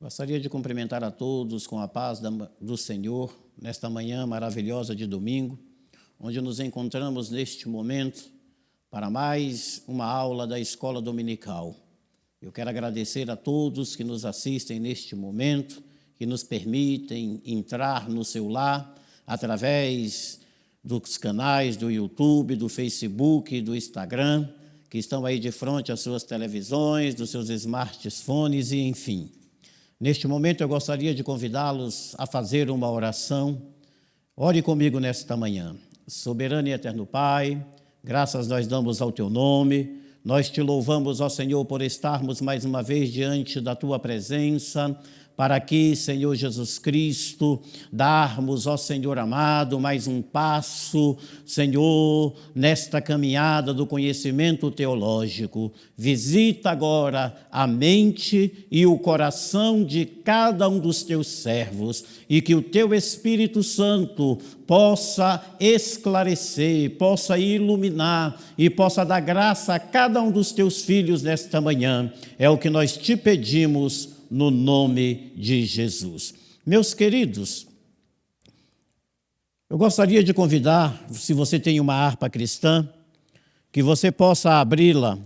Gostaria de cumprimentar a todos com a paz do Senhor, nesta manhã maravilhosa de domingo, onde nos encontramos neste momento para mais uma aula da Escola Dominical. Eu quero agradecer a todos que nos assistem neste momento, que nos permitem entrar no seu lar através dos canais do YouTube, do Facebook, do Instagram, que estão aí de frente às suas televisões, dos seus smartphones e enfim. Neste momento eu gostaria de convidá-los a fazer uma oração. Ore comigo nesta manhã. Soberano e eterno Pai, graças nós damos ao Teu nome, nós Te louvamos, ó Senhor, por estarmos mais uma vez diante da Tua presença, para aqui, Senhor Jesus Cristo, darmos, ó Senhor amado, mais um passo, Senhor, nesta caminhada do conhecimento teológico. Visita agora a mente e o coração de cada um dos Teus servos e que o Teu Espírito Santo possa esclarecer, possa iluminar e possa dar graça a cada um dos Teus filhos nesta manhã. É o que nós Te pedimos no nome de Jesus. Meus queridos, eu gostaria de convidar, se você tem uma harpa cristã, que você possa abri-la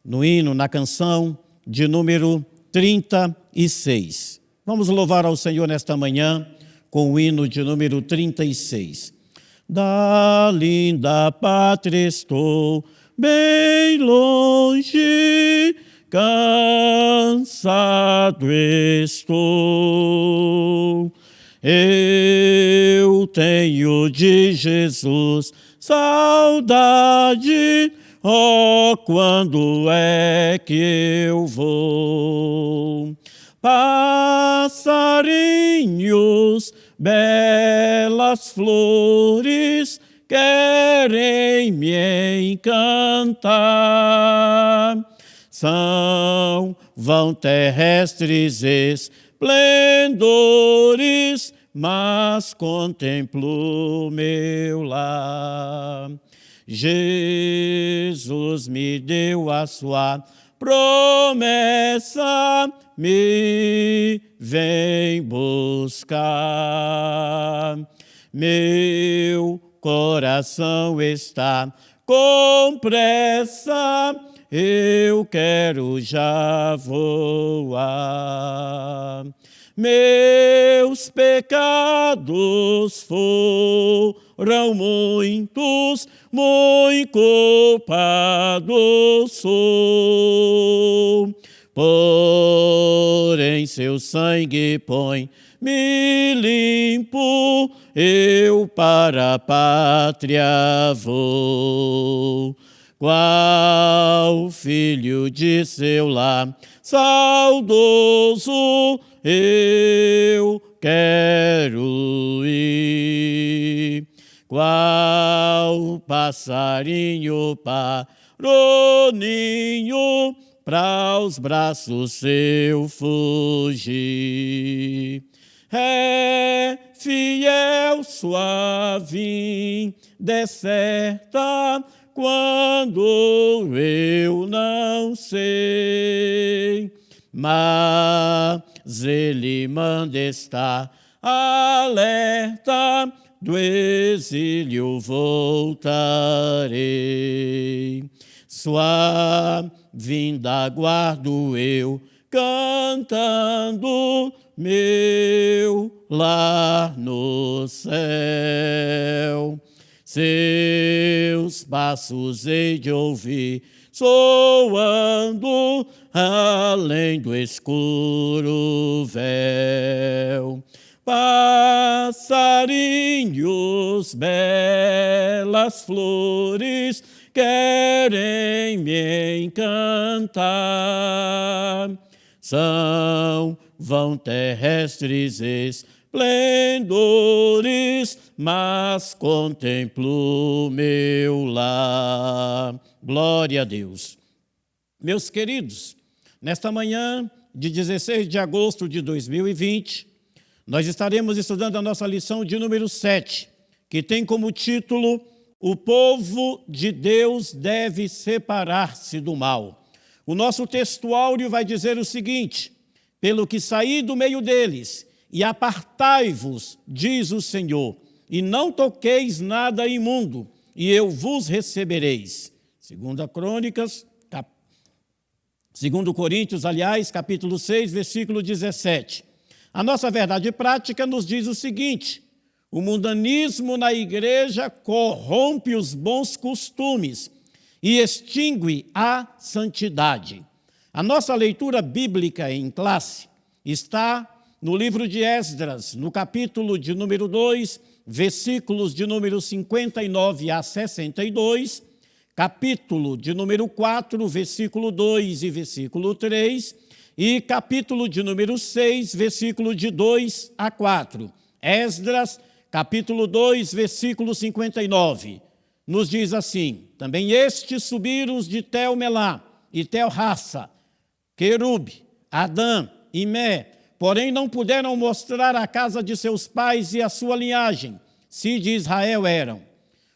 no hino, na canção de número 36. Vamos louvar ao Senhor nesta manhã com o hino de número 36. Da linda pátria estou bem longe, cansado estou. Eu tenho de Jesus saudade, oh, quando é que eu vou? Passarinhos, belas flores, querem me encantar. Vão terrestres esplendores, mas contemplo meu lar. Jesus me deu a sua promessa, me vem buscar. Meu coração está com pressa, eu quero já voar. Meus pecados foram muitos, muito culpado sou. Porém seu sangue põe-me limpo, eu para a pátria vou. Qual filho de seu lar saudoso, eu quero ir. Qual passarinho para o ninho, para os braços eu fugi. É fiel sua vinda certa, quando eu não sei, mas ele manda estar alerta, do exílio voltarei. Sua vinda aguardo eu, cantando meu lar no céu. Seus passos hei de ouvir, soando além do escuro véu. Passarinhos, belas flores, querem me encantar. Vão terrestres esplendores, mas contemplo meu lar. Glória a Deus. Meus queridos, nesta manhã de 16 de agosto de 2020, nós estaremos estudando a nossa lição de número 7, que tem como título O povo de Deus deve separar-se do mal. O nosso textuário vai dizer o seguinte: pelo que saí do meio deles, e apartai-vos, diz o Senhor, e não toqueis nada imundo, e eu vos recebereis. 2 Coríntios, capítulo 6, versículo 17. A nossa verdade prática nos diz o seguinte: o mundanismo na igreja corrompe os bons costumes e extingue a santidade. A nossa leitura bíblica em classe está no livro de Esdras, no capítulo de número 2, versículos de número 59 a 62, capítulo de número 4, versículo 2 e versículo 3, e capítulo de número 6, versículo de 2 a 4. Esdras, capítulo 2, versículo 59, nos diz assim: também estes subiram de Tel-Melá e Tel-Harsa, Querube, Adã e Mé, porém não puderam mostrar a casa de seus pais e a sua linhagem, se de Israel eram.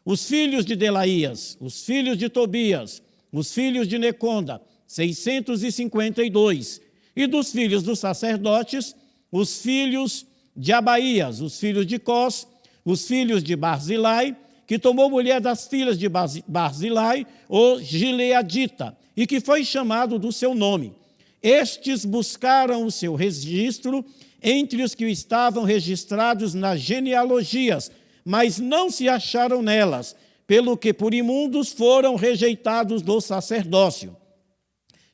Os filhos de Delaías, os filhos de Tobias, os filhos de Neconda, 652, e dos filhos dos sacerdotes, os filhos de Abaías, os filhos de Cós, os filhos de Barzilai, que tomou mulher das filhas de Barzilai, o Gileadita, e que foi chamado do seu nome. Estes buscaram o seu registro entre os que estavam registrados nas genealogias, mas não se acharam nelas, pelo que por imundos foram rejeitados do sacerdócio.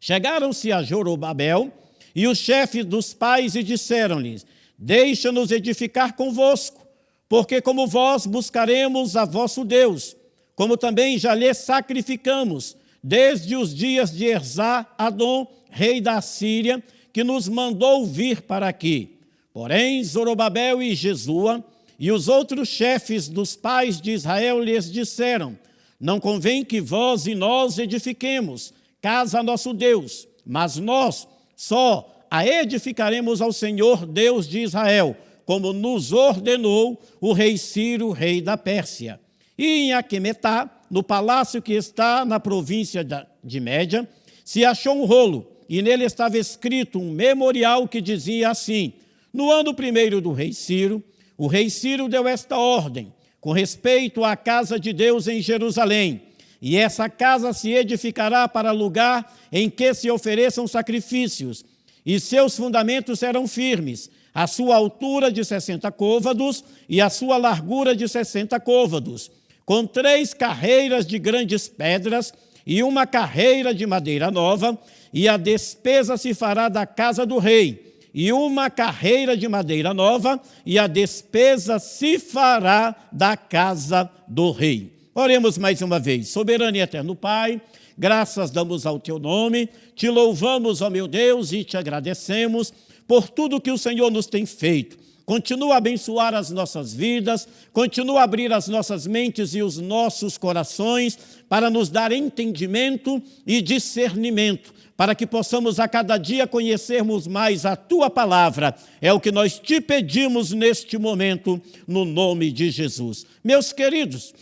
Chegaram-se a Zorobabel e os chefes dos pais e disseram-lhes: deixa-nos edificar convosco, porque como vós buscaremos a vosso Deus, como também já lhe sacrificamos, desde os dias de Esar-Adom, rei da Síria, que nos mandou vir para aqui. Porém, Zorobabel e Jesua e os outros chefes dos pais de Israel lhes disseram: não convém que vós e nós edifiquemos casa a nosso Deus, mas nós só a edificaremos ao Senhor Deus de Israel, como nos ordenou o rei Ciro, rei da Pérsia. E em Aquemetá, no palácio que está na província de Média, se achou um rolo, e nele estava escrito um memorial que dizia assim: no ano primeiro do rei Ciro, o rei Ciro deu esta ordem, com respeito à casa de Deus em Jerusalém: e essa casa se edificará para lugar em que se ofereçam sacrifícios, e seus fundamentos serão firmes, a sua altura de 60 côvados e a sua largura de 60 côvados, com 3 carreiras de grandes pedras e uma carreira de madeira nova, e a despesa se fará da casa do rei, e uma carreira de madeira nova, e a despesa se fará da casa do rei. Oremos mais uma vez. Soberano e eterno Pai, graças damos ao teu nome, te louvamos, ó meu Deus, e te agradecemos por tudo que o Senhor nos tem feito. Continua a abençoar as nossas vidas, continua a abrir as nossas mentes e os nossos corações para nos dar entendimento e discernimento, para que possamos a cada dia conhecermos mais a Tua palavra. É o que nós te pedimos neste momento, no nome de Jesus. Meus queridos,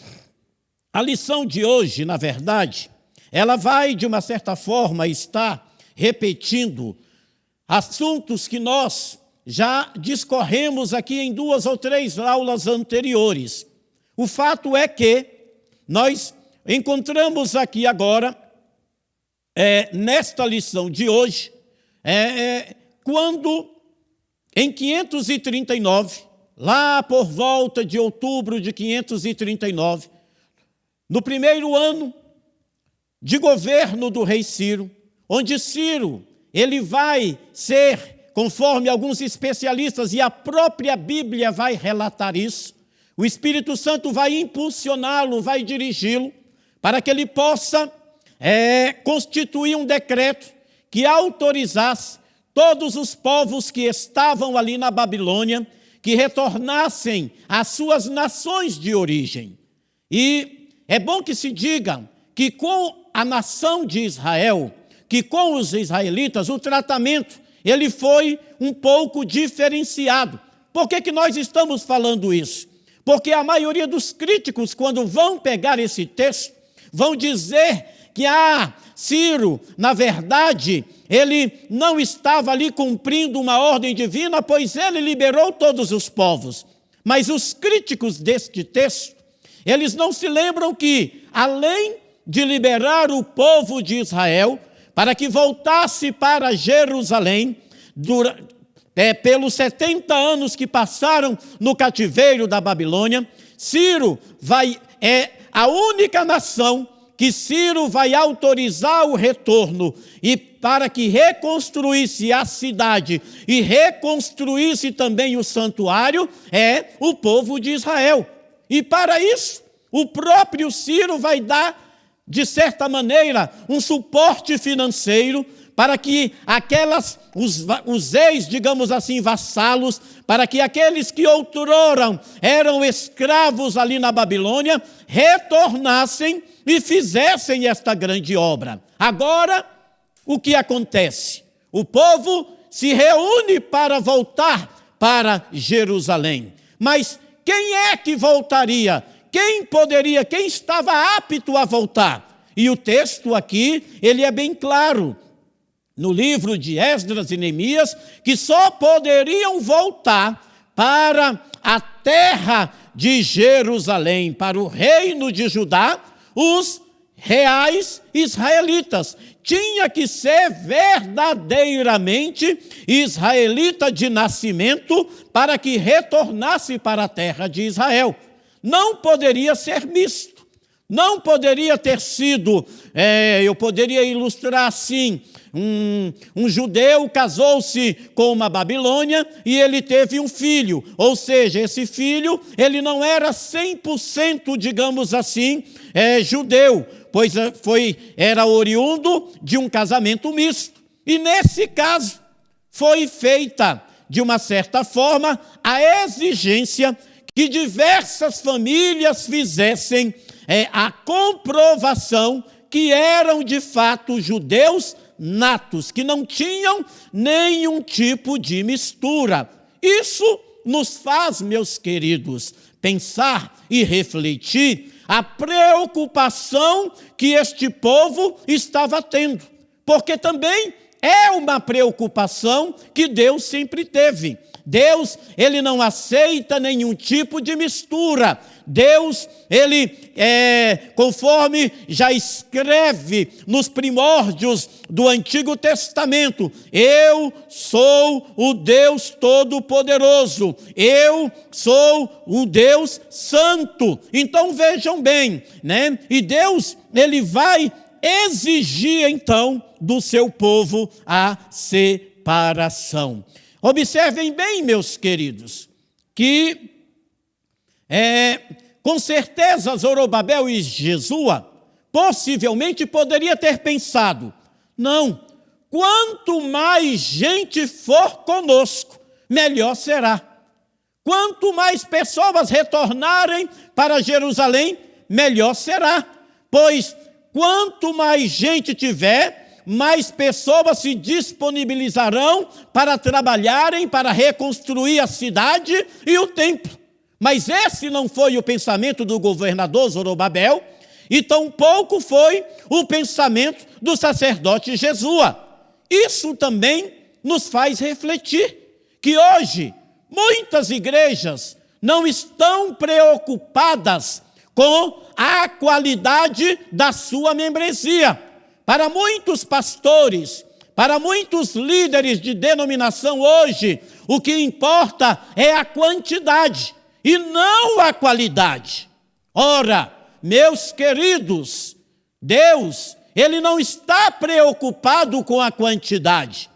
a lição de hoje, na verdade, ela vai, de uma certa forma, estar repetindo assuntos que nós já discorremos aqui em 2 ou 3 aulas anteriores. O fato é que nós encontramos aqui agora, nesta lição de hoje, quando em 539, lá por volta de outubro de 539, no primeiro ano de governo do rei Ciro, onde Ciro ele vai ser, conforme alguns especialistas, e a própria Bíblia vai relatar isso, o Espírito Santo vai impulsioná-lo, vai dirigi-lo, para que ele possa constituir um decreto que autorizasse todos os povos que estavam ali na Babilônia, que retornassem às suas nações de origem. E é bom que se diga que com a nação de Israel, que com os israelitas, o tratamento ele foi um pouco diferenciado. Por que nós estamos falando isso? Porque a maioria dos críticos, quando vão pegar esse texto, vão dizer que Ciro, na verdade, ele não estava ali cumprindo uma ordem divina, pois ele liberou todos os povos. Mas os críticos deste texto, eles não se lembram que, além de liberar o povo de Israel, para que voltasse para Jerusalém, pelos 70 anos que passaram no cativeiro da Babilônia, Ciro é a única nação que Ciro vai autorizar o retorno, e para que reconstruísse a cidade e reconstruísse também o santuário, é o povo de Israel. E para isso, o próprio Ciro vai dar, de certa maneira, um suporte financeiro para que os ex, digamos assim, vassalos, para que aqueles que outrora eram escravos ali na Babilônia, retornassem e fizessem esta grande obra. Agora, o que acontece? O povo se reúne para voltar para Jerusalém. Mas quem é que voltaria? Quem estava apto a voltar? E o texto aqui, ele é bem claro, no livro de Esdras e Neemias, que só poderiam voltar para a terra de Jerusalém, para o reino de Judá, os reais israelitas. Tinha que ser verdadeiramente israelita de nascimento para que retornasse para a terra de Israel. Não poderia ser misto. Não poderia ter sido, eu poderia ilustrar assim, um judeu casou-se com uma babilônia e ele teve um filho. Ou seja, esse filho, ele não era 100%, digamos assim, judeu, pois era oriundo de um casamento misto. E nesse caso, foi feita, de uma certa forma, a exigência que diversas famílias fizessem a comprovação que eram de fato judeus natos, que não tinham nenhum tipo de mistura. Isso nos faz, meus queridos, pensar e refletir a preocupação que este povo estava tendo, porque também é uma preocupação que Deus sempre teve. Deus, ele não aceita nenhum tipo de mistura. Deus, ele, conforme já escreve nos primórdios do Antigo Testamento, eu sou o Deus Todo-Poderoso, eu sou o Deus Santo. Então vejam bem, né? E Deus, ele vai exigir então do seu povo a separação. Observem bem, meus queridos, que com certeza Zorobabel e Jesua possivelmente poderia ter pensado, não, quanto mais gente for conosco, melhor será. Quanto mais pessoas retornarem para Jerusalém, melhor será. Pois quanto mais gente tiver, mais pessoas se disponibilizarão para trabalharem, para reconstruir a cidade e o templo. Mas esse não foi o pensamento do governador Zorobabel, e tampouco foi o pensamento do sacerdote Jesua. Isso também nos faz refletir que hoje muitas igrejas não estão preocupadas com a qualidade da sua membresia. Para muitos pastores, para muitos líderes de denominação hoje, o que importa é a quantidade e não a qualidade. Ora, meus queridos, Deus, ele não está preocupado com a quantidade.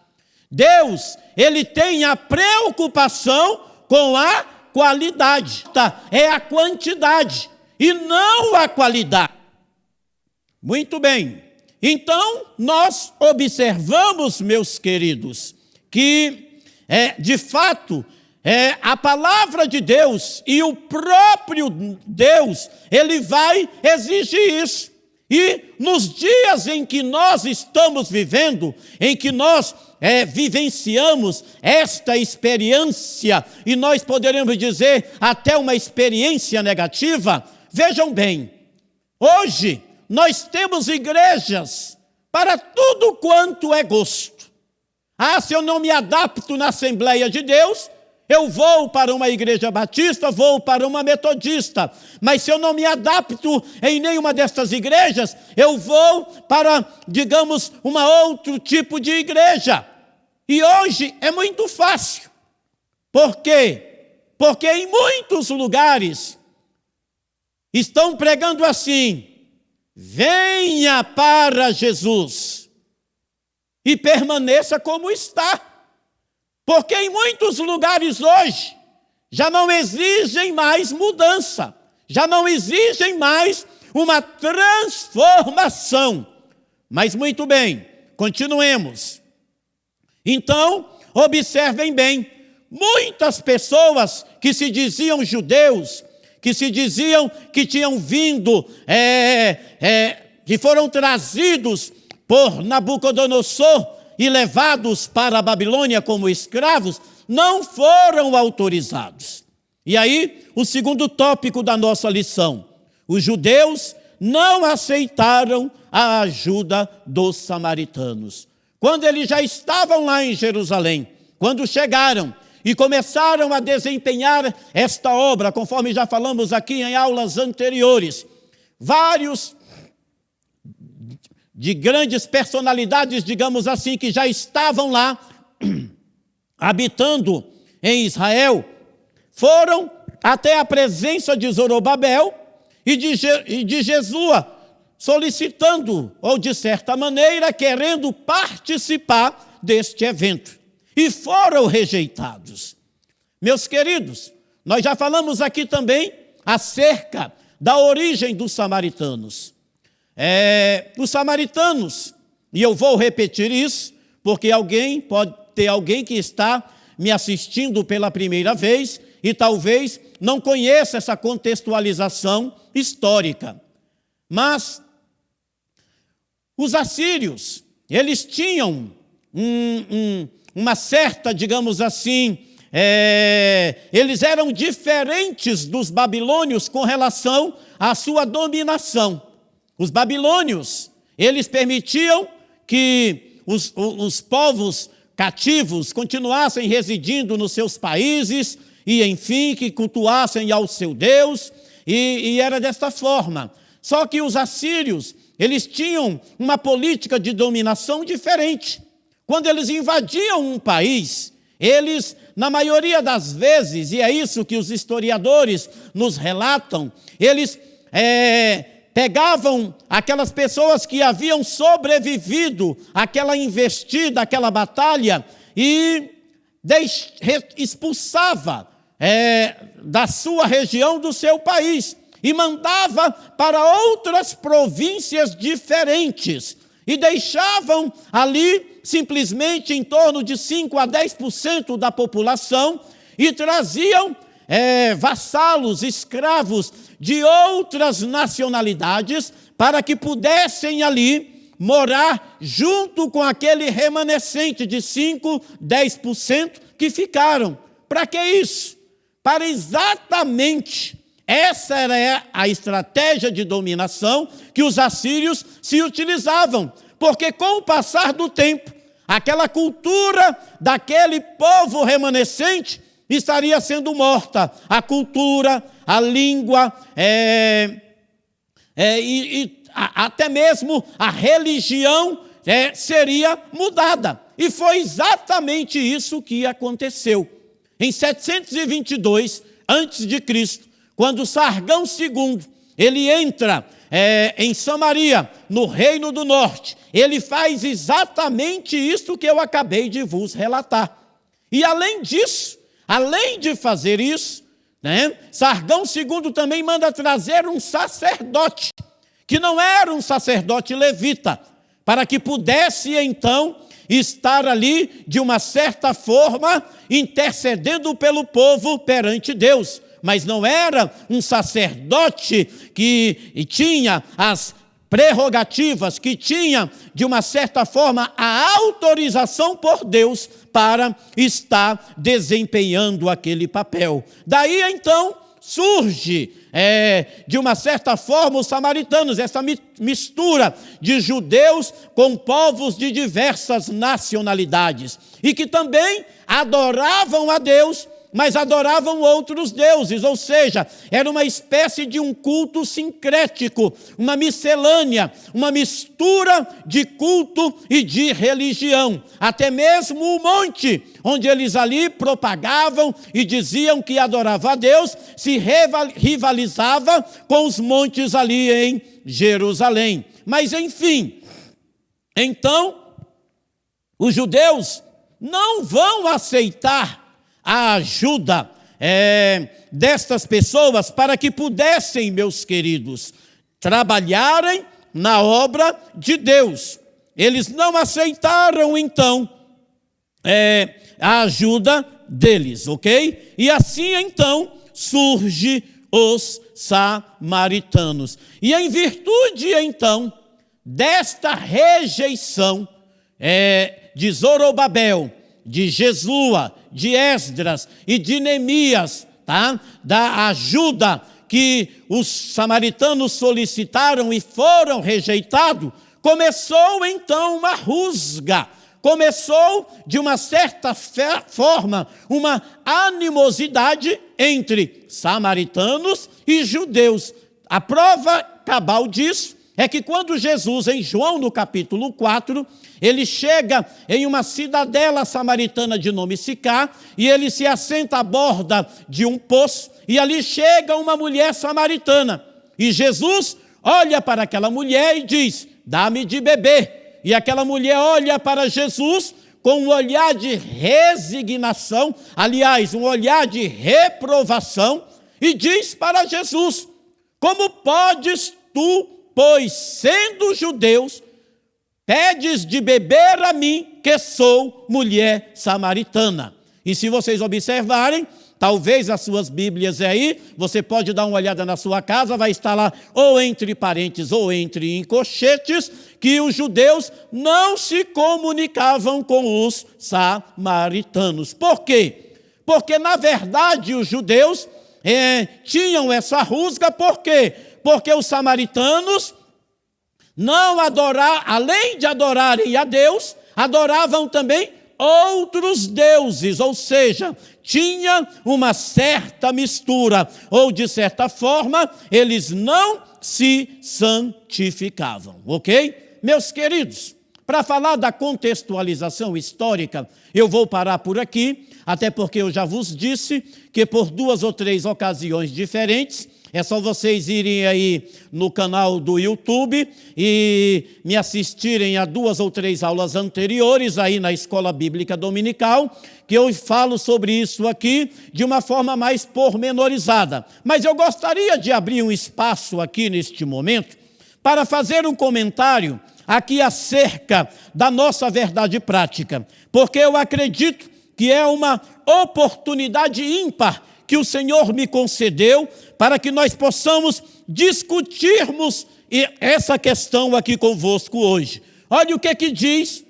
Deus, ele tem a preocupação com a qualidade. É a quantidade e não a qualidade. Muito bem. Então, nós observamos, meus queridos, que, de fato, a palavra de Deus e o próprio Deus, ele vai exigir isso. E nos dias em que nós estamos vivendo, em que nós vivenciamos esta experiência, e nós poderemos dizer até uma experiência negativa, vejam bem, hoje, nós temos igrejas para tudo quanto é gosto. Se eu não me adapto na Assembleia de Deus, eu vou para uma igreja batista, vou para uma metodista. Mas se eu não me adapto em nenhuma destas igrejas, eu vou para, digamos, outro tipo de igreja. E hoje é muito fácil. Por quê? Porque em muitos lugares estão pregando assim: venha para Jesus e permaneça como está. Porque em muitos lugares hoje já não exigem mais mudança, já não exigem mais uma transformação. Mas muito bem, continuemos. Então, observem bem, muitas pessoas que se diziam judeus, que se diziam que tinham vindo, que foram trazidos por Nabucodonosor e levados para a Babilônia como escravos, não foram autorizados. E aí, o segundo tópico da nossa lição: os judeus não aceitaram a ajuda dos samaritanos. Quando eles já estavam lá em Jerusalém, quando chegaram e começaram a desempenhar esta obra, conforme já falamos aqui em aulas anteriores, vários de grandes personalidades, digamos assim, que já estavam lá, habitando em Israel, foram até a presença de Zorobabel e de Jesua, solicitando, ou de certa maneira, querendo participar deste evento. E foram rejeitados. Meus queridos, nós já falamos aqui também acerca da origem dos samaritanos. Os samaritanos, e eu vou repetir isso, porque pode ter alguém que está me assistindo pela primeira vez e talvez não conheça essa contextualização histórica. Mas os assírios, eles tinham uma certa, digamos assim, eles eram diferentes dos babilônios com relação à sua dominação. Os babilônios, eles permitiam que os povos cativos continuassem residindo nos seus países e, enfim, que cultuassem ao seu Deus, e era desta forma. Só que os assírios, eles tinham uma política de dominação diferente. Quando eles invadiam um país, eles, na maioria das vezes, e é isso que os historiadores nos relatam, eles pegavam aquelas pessoas que haviam sobrevivido àquela investida, àquela batalha, e expulsava da sua região, do seu país, e mandava para outras províncias diferentes, e deixavam ali simplesmente em torno de 5 a 10% da população, e traziam vassalos, escravos de outras nacionalidades, para que pudessem ali morar junto com aquele remanescente de 5, 10% que ficaram. Para que isso? Para exatamente, essa era a estratégia de dominação que os assírios se utilizavam, porque com o passar do tempo, aquela cultura daquele povo remanescente estaria sendo morta. A cultura, a língua, até mesmo a religião seria mudada. E foi exatamente isso que aconteceu. Em 722 a.C., quando Sargão II, ele entra em Samaria, no Reino do Norte, ele faz exatamente isso que eu acabei de vos relatar. E além disso, além de fazer isso, Sargão II também manda trazer um sacerdote, que não era um sacerdote levita, para que pudesse então estar ali, de uma certa forma, intercedendo pelo povo perante Deus. Mas não era um sacerdote que tinha as prerrogativas, que tinha, de uma certa forma, a autorização por Deus para estar desempenhando aquele papel. Daí, então, surge, de uma certa forma, os samaritanos, essa mistura de judeus com povos de diversas nacionalidades, e que também adoravam a Deus, mas adoravam outros deuses, ou seja, era uma espécie de um culto sincrético, uma miscelânea, uma mistura de culto e de religião. Até mesmo o monte, onde eles ali propagavam e diziam que adoravam a Deus, se rivalizava com os montes ali em Jerusalém. Mas enfim, então, os judeus não vão aceitar a ajuda destas pessoas para que pudessem, meus queridos, trabalharem na obra de Deus. Eles não aceitaram, então, a ajuda deles, ok? E assim, então, surge os samaritanos. E em virtude, então, desta rejeição de Zorobabel, de Jesua, de Esdras e de Neemias, tá? Da ajuda que os samaritanos solicitaram e foram rejeitados, começou então uma rusga, começou de uma certa forma uma animosidade entre samaritanos e judeus. A prova cabal disso é que quando Jesus, em João no capítulo 4, ele chega em uma cidadela samaritana de nome Sicá, e ele se assenta à borda de um poço, e ali chega uma mulher samaritana. E Jesus olha para aquela mulher e diz: dá-me de beber. E aquela mulher olha para Jesus com um olhar de resignação, aliás, um olhar de reprovação, e diz para Jesus: como podes tu, pois sendo judeus, pedes de beber a mim, que sou mulher samaritana? E se vocês observarem, talvez as suas Bíblias aí, você pode dar uma olhada na sua casa, vai estar lá ou entre parênteses ou entre encochetes, que os judeus não se comunicavam com os samaritanos. Por quê? Porque, na verdade, os judeus tinham essa rusga. Por quê? Porque os samaritanos não adoravam, além de adorarem a Deus, adoravam também outros deuses, ou seja, tinha uma certa mistura, ou de certa forma, eles não se santificavam, ok? Meus queridos, para falar da contextualização histórica, eu vou parar por aqui, até porque eu já vos disse que por 2 ou 3 ocasiões diferentes, é só vocês irem aí no canal do YouTube e me assistirem a 2 ou 3 aulas anteriores aí na Escola Bíblica Dominical, que eu falo sobre isso aqui de uma forma mais pormenorizada. Mas eu gostaria de abrir um espaço aqui neste momento para fazer um comentário aqui acerca da nossa verdade prática, porque eu acredito que é uma oportunidade ímpar que o Senhor me concedeu para que nós possamos discutirmos essa questão aqui convosco hoje. Olha o que diz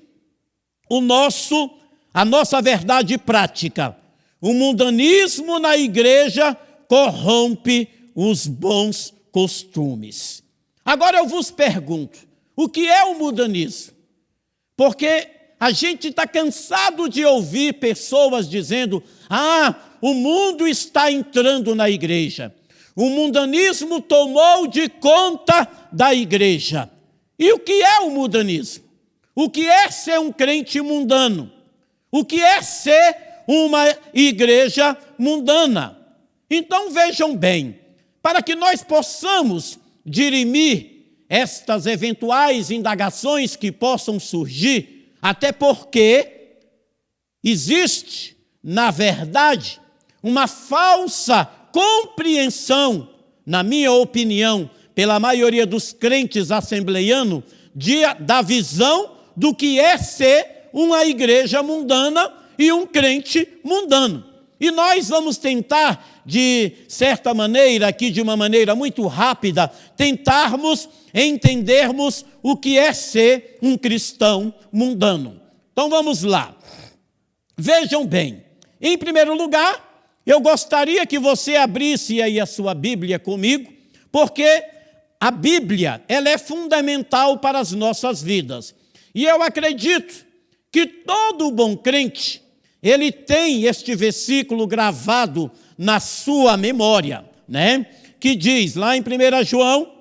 a nossa verdade prática. O mundanismo na igreja corrompe os bons costumes. Agora eu vos pergunto, o que é o mundanismo? Porque a gente está cansado de ouvir pessoas dizendo: o mundo está entrando na igreja. O mundanismo tomou de conta da igreja. E o que é o mundanismo? O que é ser um crente mundano? O que é ser uma igreja mundana? Então vejam bem, para que nós possamos dirimir estas eventuais indagações que possam surgir, até porque existe, na verdade, uma falsa compreensão, na minha opinião, pela maioria dos crentes assembleianos, da visão do que é ser uma igreja mundana e um crente mundano. E nós vamos tentar, de certa maneira, aqui de uma maneira muito rápida, tentarmos entendermos o que é ser um cristão mundano. Então vamos lá. Vejam bem, em primeiro lugar, eu gostaria que você abrisse aí a sua Bíblia comigo, porque a Bíblia, ela é fundamental para as nossas vidas. E eu acredito que todo bom crente, ele tem este versículo gravado na sua memória, né? Que diz lá em 1 João,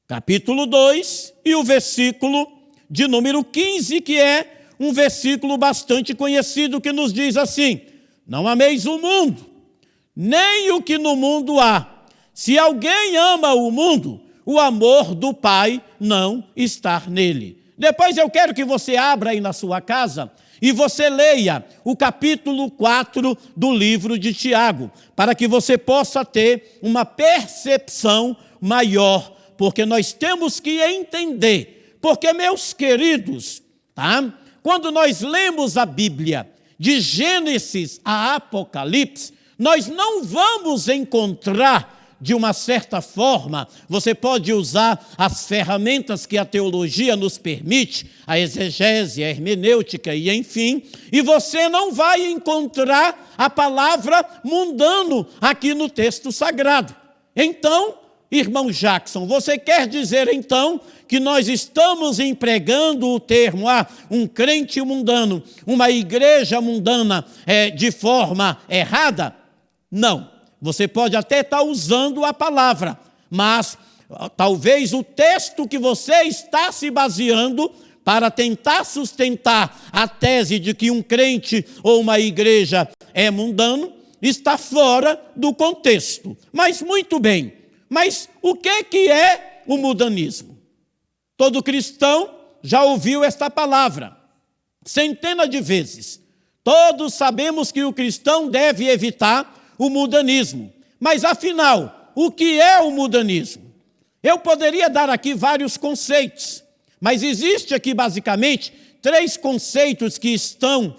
capítulo 2, e o versículo de número 15, que é um versículo bastante conhecido, que nos diz assim: não ameis o mundo, nem o que no mundo há. Se alguém ama o mundo, o amor do Pai não está nele. Depois eu quero que você abra aí na sua casa e você leia o capítulo 4 do livro de Tiago, para que você possa ter uma percepção maior, porque nós temos que entender. Porque, meus queridos, tá? Quando nós lemos a Bíblia, de Gênesis a Apocalipse, nós não vamos encontrar, de uma certa forma, você pode usar as ferramentas que a teologia nos permite, a exegese, a hermenêutica e enfim, e você não vai encontrar a palavra mundano aqui no texto sagrado. Então, irmão Jackson, você quer dizer então que nós estamos empregando o termo um crente mundano, uma igreja mundana de forma errada? Não. Você pode até estar usando a palavra, mas talvez o texto que você está se baseando para tentar sustentar a tese de que um crente ou uma igreja é mundano, está fora do contexto. Mas muito bem, mas o que é o mundanismo? Todo cristão já ouviu esta palavra centenas de vezes. Todos sabemos que o cristão deve evitar o mundanismo. Mas, afinal, o que é o mundanismo? Eu poderia dar aqui vários conceitos, mas existe aqui, basicamente, 3 conceitos que estão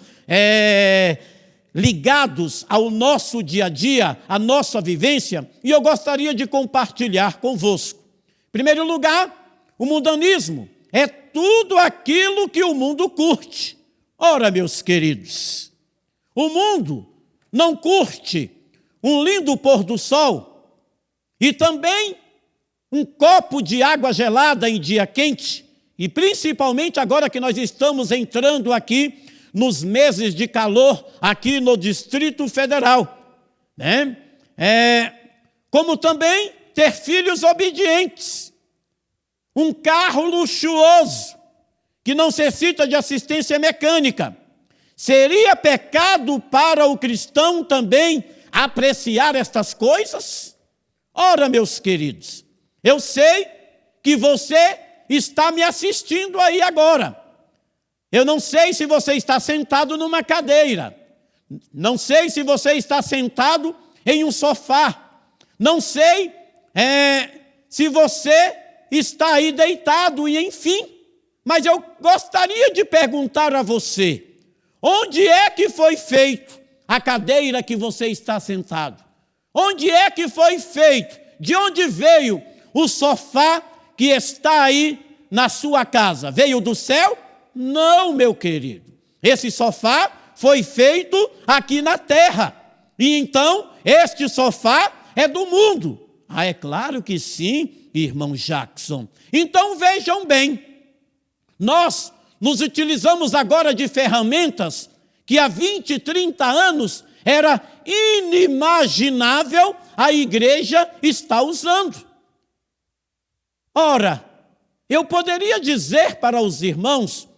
ligados ao nosso dia a dia, à nossa vivência, e eu gostaria de compartilhar convosco. Em primeiro lugar, o mundanismo é tudo aquilo que o mundo curte. Ora, meus queridos, o mundo não curte um lindo pôr do sol e também um copo de água gelada em dia quente, e principalmente agora que nós estamos entrando aqui nos meses de calor aqui no Distrito Federal, né? Como também ter filhos obedientes, um carro luxuoso que não necessita de assistência mecânica. Seria pecado para o cristão também apreciar estas coisas? Ora, meus queridos, eu sei que você está me assistindo aí agora. Eu não sei se você está sentado numa cadeira. Não sei se você está sentado em um sofá. Não sei se você está aí deitado e enfim. Mas eu gostaria de perguntar a você, onde é que foi feito a cadeira que você está sentado? Onde é que foi feito? De onde veio o sofá que está aí na sua casa? Veio do céu? Não, meu querido. Esse sofá foi feito aqui na terra. E então, este sofá é do mundo. É claro que sim, irmão Jackson. Então, vejam bem, nós nos utilizamos agora de ferramentas que há 20, 30 anos era inimaginável a igreja estar usando. Ora, eu poderia dizer para os irmãos,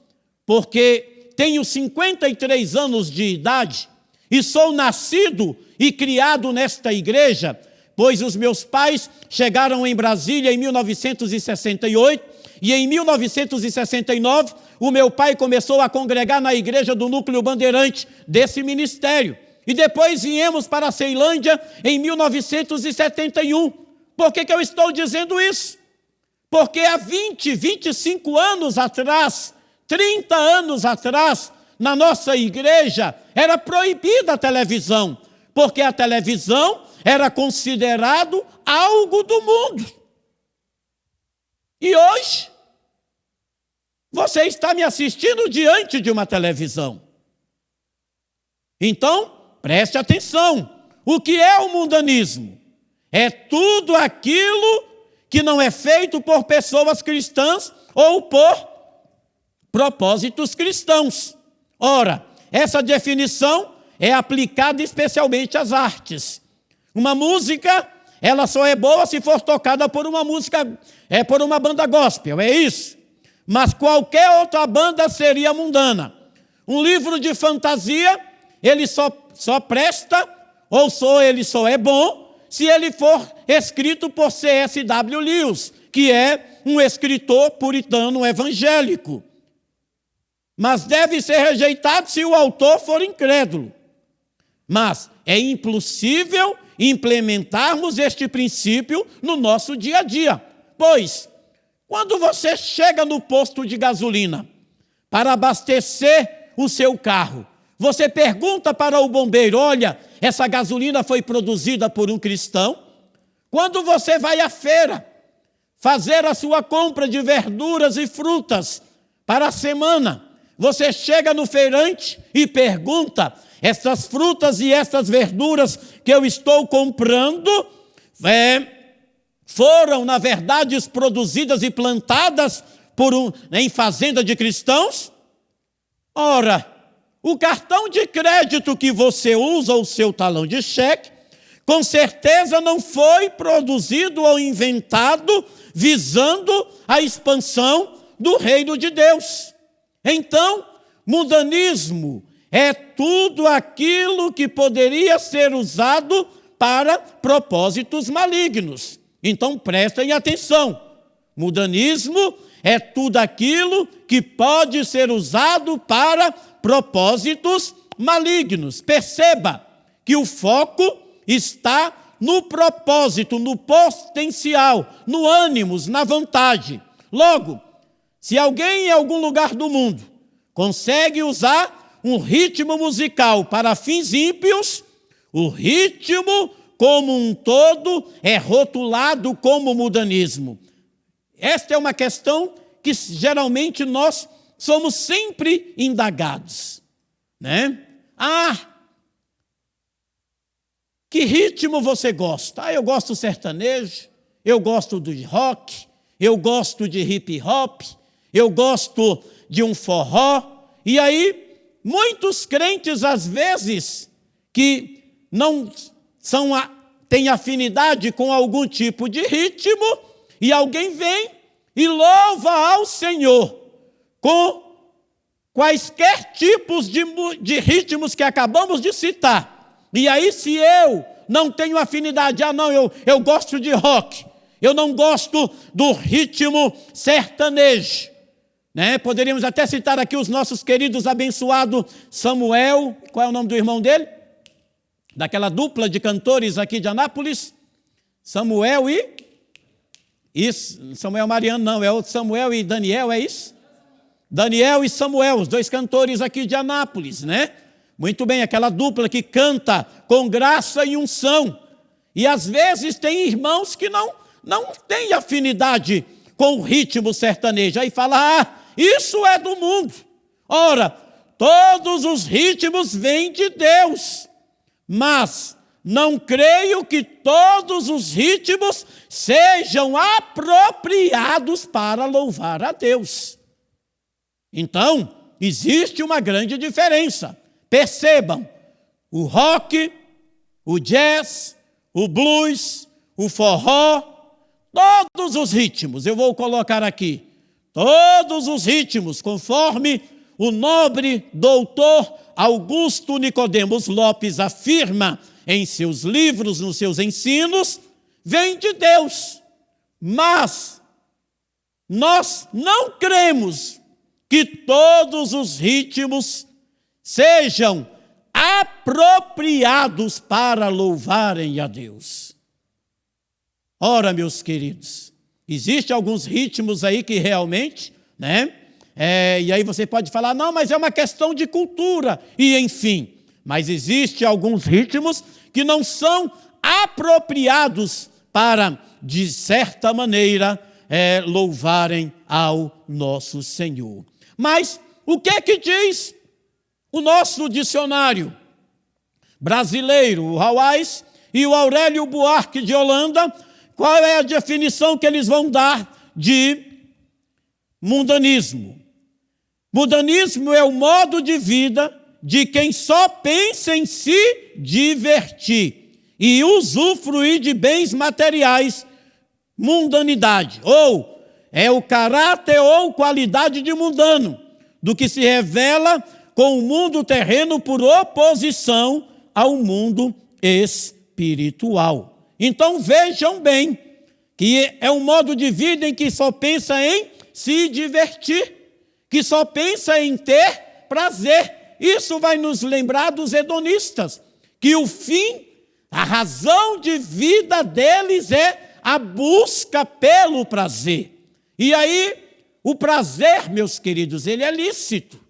porque tenho 53 anos de idade e sou nascido e criado nesta igreja, pois os meus pais chegaram em Brasília em 1968 e em 1969 o meu pai começou a congregar na igreja do Núcleo Bandeirante desse ministério. E depois viemos para a Ceilândia em 1971. Por que eu estou dizendo isso? Porque há 20, 25 anos atrás, 30 anos atrás, na nossa igreja, era proibida a televisão, porque a televisão era considerado algo do mundo. E hoje, você está me assistindo diante de uma televisão. Então, preste atenção. O que é o mundanismo? É tudo aquilo que não é feito por pessoas cristãs ou por propósitos cristãos. Ora, essa definição é aplicada especialmente às artes. Uma música, ela só é boa se for tocada por por uma banda gospel, é isso. Mas qualquer outra banda seria mundana. Um livro de fantasia, ele só presta, ele só é bom, se ele for escrito por C.S.W. Lewis, que é um escritor puritano evangélico. Mas deve ser rejeitado se o autor for incrédulo. Mas é impossível implementarmos este princípio no nosso dia a dia. Pois, quando você chega no posto de gasolina para abastecer o seu carro, você pergunta para o bombeiro: olha, essa gasolina foi produzida por um cristão? Quando você vai à feira fazer a sua compra de verduras e frutas para a semana, você chega no feirante e pergunta: estas frutas e estas verduras que eu estou comprando foram, na verdade, produzidas e plantadas em fazenda de cristãos? Ora, o cartão de crédito que você usa, o seu talão de cheque, com certeza não foi produzido ou inventado visando a expansão do reino de Deus. Então, mundanismo é tudo aquilo que poderia ser usado para propósitos malignos. Então, prestem atenção. Mundanismo é tudo aquilo que pode ser usado para propósitos malignos. Perceba que o foco está no propósito, no potencial, no ânimos, na vantagem. Logo, se alguém em algum lugar do mundo consegue usar um ritmo musical para fins ímpios, o ritmo como um todo é rotulado como mundanismo. Esta é uma questão que geralmente nós somos sempre indagados, né? Que ritmo você gosta? Eu gosto sertanejo, eu gosto de rock, eu gosto de hip hop, eu gosto de um forró. E aí, muitos crentes, às vezes, que não têm afinidade com algum tipo de ritmo, e alguém vem e louva ao Senhor com quaisquer tipos de ritmos que acabamos de citar. E aí, se eu não tenho afinidade, eu gosto de rock, eu não gosto do ritmo sertanejo, né? Poderíamos até citar aqui os nossos queridos abençoados Samuel, qual é o nome do irmão dele? Daquela dupla de cantores aqui de Anápolis, Samuel Samuel Mariano, não, é o Samuel e Daniel, é isso? Daniel e Samuel, os dois cantores aqui de Anápolis, né? Muito bem, aquela dupla que canta com graça e unção. E às vezes tem irmãos que não têm afinidade com o ritmo sertanejo. Aí fala, isso é do mundo. Ora, todos os ritmos vêm de Deus. Mas não creio que todos os ritmos sejam apropriados para louvar a Deus. Então, existe uma grande diferença. Percebam, o rock, o jazz, o blues, o forró, todos os ritmos, eu vou colocar aqui, todos os ritmos, conforme o nobre doutor Augusto Nicodemos Lopes afirma em seus livros, nos seus ensinos, vem de Deus. Mas nós não cremos que todos os ritmos sejam apropriados para louvarem a Deus. Ora, meus queridos, existem alguns ritmos aí que realmente, né? E aí você pode falar, não, mas é uma questão de cultura, e enfim. Mas existem alguns ritmos que não são apropriados para, de certa maneira, louvarem ao nosso Senhor. Mas o que é que diz o nosso dicionário? brasileiro, o Hawais, e o Aurélio Buarque de Holanda, qual é a definição que eles vão dar de mundanismo? Mundanismo é o modo de vida de quem só pensa em se divertir e usufruir de bens materiais, mundanidade, ou é o caráter ou qualidade de mundano, do que se revela com o mundo terreno por oposição ao mundo espiritual. Então vejam bem, que é um modo de vida em que só pensa em se divertir, que só pensa em ter prazer. Isso vai nos lembrar dos hedonistas, que o fim, a razão de vida deles é a busca pelo prazer. E aí, o prazer, meus queridos, ele é lícito.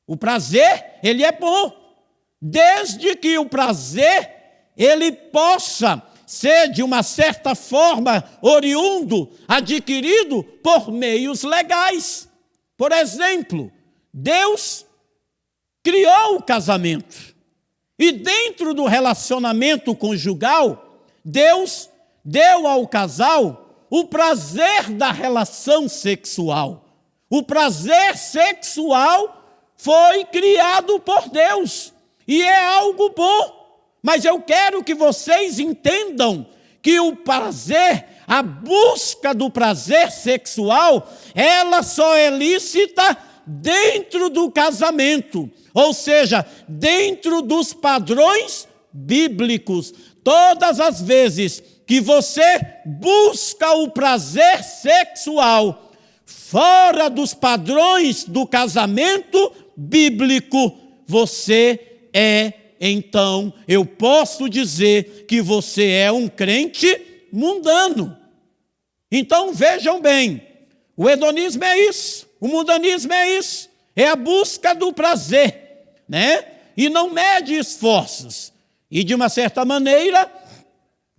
O prazer, ele é bom, desde que o prazer, ele possa ser, de uma certa forma, oriundo, adquirido por meios legais. Por exemplo, Deus criou o casamento. E dentro do relacionamento conjugal, Deus deu ao casal o prazer da relação sexual. O prazer sexual foi criado por Deus. E é algo bom. Mas eu quero que vocês entendam que o prazer, a busca do prazer sexual, ela só é lícita dentro do casamento, ou seja, dentro dos padrões bíblicos. Todas as vezes que você busca o prazer sexual fora dos padrões do casamento bíblico, então, eu posso dizer que você é um crente mundano. Então, vejam bem, o hedonismo é isso, o mundanismo é isso, é a busca do prazer, né? E não mede esforços. E, de uma certa maneira,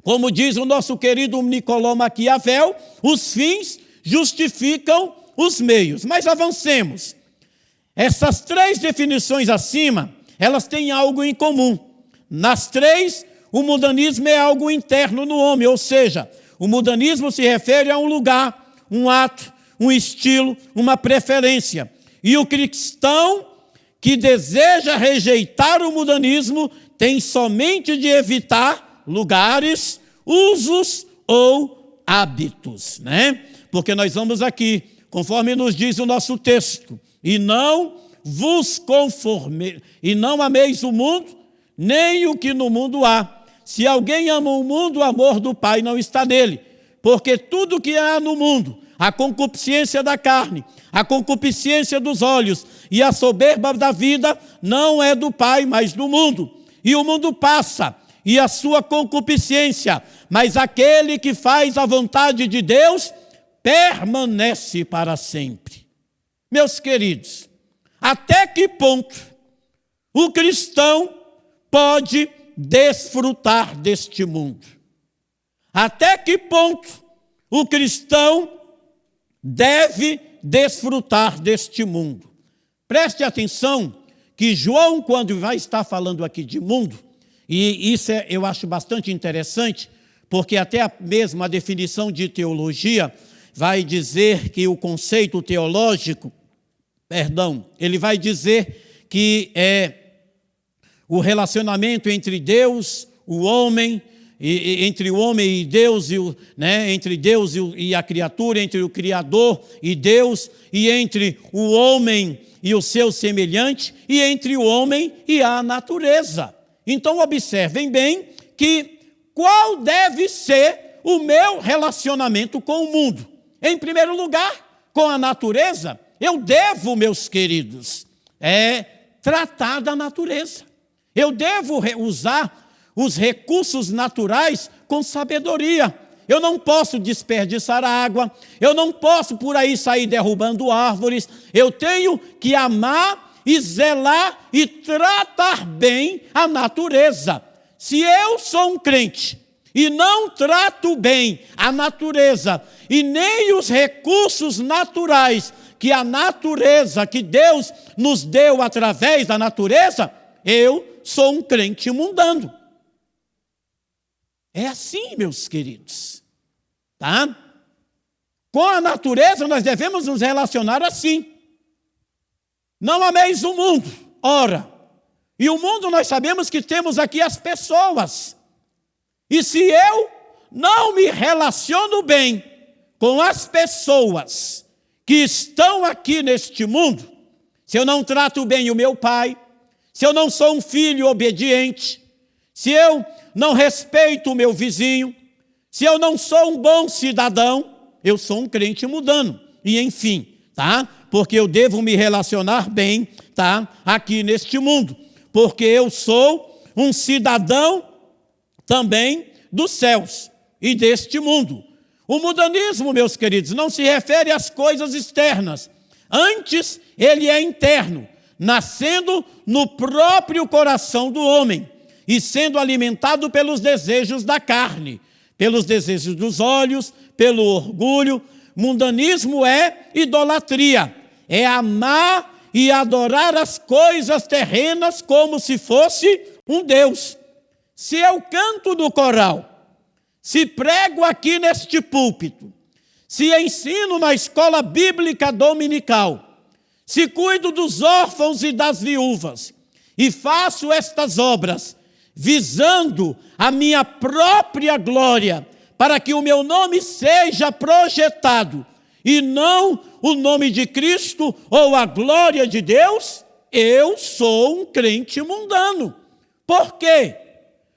como diz o nosso querido Nicolau Maquiavel, os fins justificam os meios. Mas avancemos. Essas três definições acima, elas têm algo em comum. Nas três, o mundanismo é algo interno no homem, ou seja, o mundanismo se refere a um lugar, um ato, um estilo, uma preferência. E o cristão que deseja rejeitar o mundanismo tem somente de evitar lugares, usos ou hábitos, né? Porque nós vamos aqui, conforme nos diz o nosso texto, e não vos conformeis, e não ameis o mundo, nem o que no mundo há. Se alguém ama o mundo, o amor do Pai não está nele. Porque tudo que há no mundo, a concupiscência da carne, a concupiscência dos olhos e a soberba da vida, não é do Pai, mas do mundo. E o mundo passa, e a sua concupiscência, mas aquele que faz a vontade de Deus permanece para sempre. Meus queridos, até que ponto o cristão pode desfrutar deste mundo? Até que ponto o cristão deve desfrutar deste mundo? Preste atenção que João, quando vai estar falando aqui de mundo, e isso eu acho bastante interessante, porque até mesmo a definição de teologia vai dizer que o conceito teológico, ele vai dizer que é o relacionamento entre Deus, o homem, entre o homem e Deus, entre Deus e a criatura, entre o Criador e Deus, e entre o homem e o seu semelhante, e entre o homem e a natureza. Então observem bem que qual deve ser o meu relacionamento com o mundo? Em primeiro lugar, com a natureza, eu devo, meus queridos, tratar da natureza. Eu devo usar os recursos naturais com sabedoria. Eu não posso desperdiçar água, eu não posso por aí sair derrubando árvores. Eu tenho que amar e zelar e tratar bem a natureza. Se eu sou um crente e não trato bem a natureza e nem os recursos naturais que a natureza, que Deus nos deu através da natureza, eu sou um crente mundano. É assim, meus queridos, tá? Com a natureza nós devemos nos relacionar assim. Não ameis o mundo, ora. E o mundo nós sabemos que temos aqui as pessoas. E se eu não me relaciono bem com as pessoas que estão aqui neste mundo, se eu não trato bem o meu pai, se eu não sou um filho obediente, se eu não respeito o meu vizinho, se eu não sou um bom cidadão, eu sou um crente mundano. E enfim, tá? Porque eu devo me relacionar bem, tá? Aqui neste mundo. Porque eu sou um cidadão também dos céus e deste mundo. O mundanismo, meus queridos, não se refere às coisas externas. Antes, ele é interno, nascendo no próprio coração do homem e sendo alimentado pelos desejos da carne, pelos desejos dos olhos, pelo orgulho. Mundanismo é idolatria, é amar e adorar as coisas terrenas como se fosse um Deus. Se eu canto no coral, se prego aqui neste púlpito, se ensino na escola bíblica dominical, se cuido dos órfãos e das viúvas, e faço estas obras visando a minha própria glória, para que o meu nome seja projetado, e não o nome de Cristo ou a glória de Deus, eu sou um crente mundano. Por quê?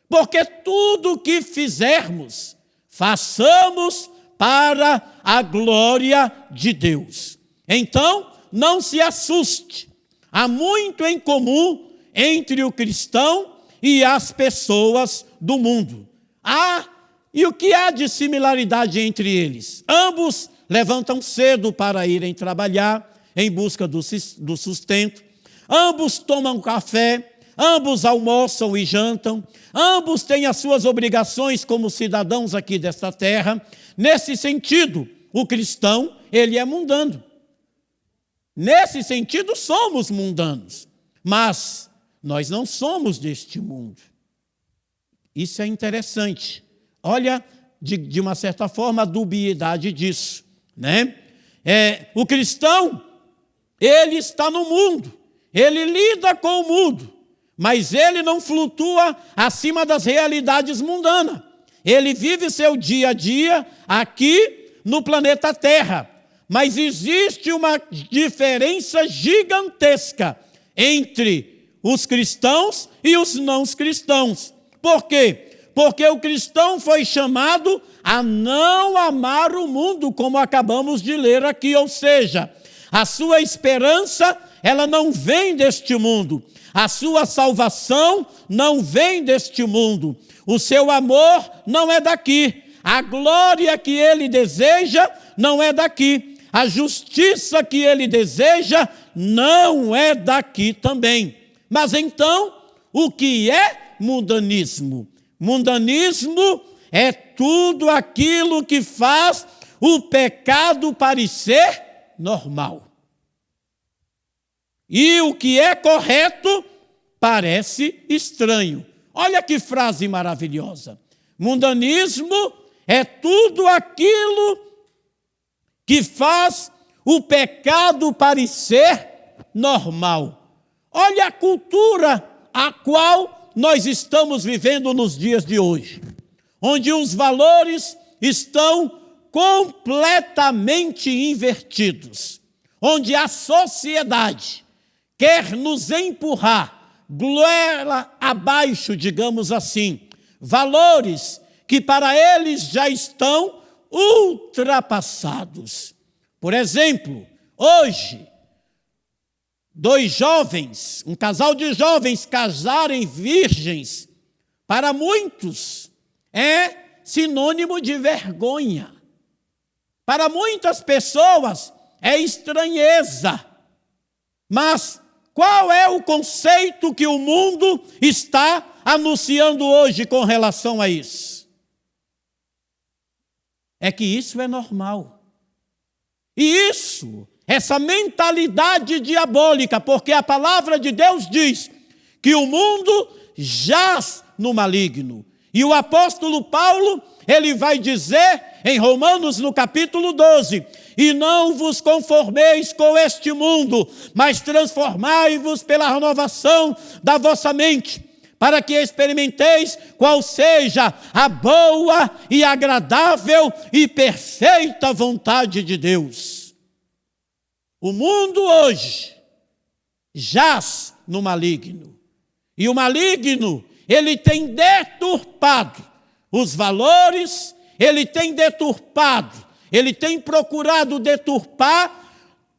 Porque tudo que fizermos, façamos para a glória de Deus. Então, não se assuste. Há muito em comum entre o cristão e as pessoas do mundo. E o que há de similaridade entre eles? Ambos levantam cedo para irem trabalhar em busca do sustento. Ambos tomam café, ambos almoçam e jantam. Ambos têm as suas obrigações como cidadãos aqui desta terra. Nesse sentido, o cristão, ele é mundano. Nesse sentido, somos mundanos. Mas nós não somos deste mundo. Isso é interessante. Olha, de uma certa forma, a dubiedade disso, né? O cristão, ele está no mundo, ele lida com o mundo, mas ele não flutua acima das realidades mundanas. Ele vive seu dia a dia aqui no planeta Terra, mas existe uma diferença gigantesca entre os cristãos e os não cristãos. Por quê? Porque o cristão foi chamado a não amar o mundo, como acabamos de ler aqui, ou seja, a sua esperança, ela não vem deste mundo, a sua salvação não vem deste mundo, o seu amor não é daqui, a glória que ele deseja não é daqui, a justiça que ele deseja não é daqui também. Mas então, o que é mundanismo? Mundanismo é tudo aquilo que faz o pecado parecer normal. E o que é correto parece estranho. Olha que frase maravilhosa. Mundanismo é tudo aquilo que faz o pecado parecer normal. Olha a cultura a qual nós estamos vivendo nos dias de hoje, onde os valores estão completamente invertidos, onde a sociedade quer nos empurrar goela abaixo, digamos assim, valores que para eles já estão ultrapassados. Por exemplo, hoje, dois jovens, um casal de jovens casarem virgens, para muitos é sinônimo de vergonha. Para muitas pessoas é estranheza. Mas qual é o conceito que o mundo está anunciando hoje com relação a isso? É que isso é normal. E isso, essa mentalidade diabólica, porque a palavra de Deus diz que o mundo jaz no maligno. E o apóstolo Paulo, ele vai dizer em Romanos, no capítulo 12, e não vos conformeis com este mundo, mas transformai-vos pela renovação da vossa mente, para que experimenteis qual seja a boa e agradável e perfeita vontade de Deus. O mundo hoje jaz no maligno. E o maligno, ele tem deturpado os valores, ele tem deturpado, ele tem procurado deturpar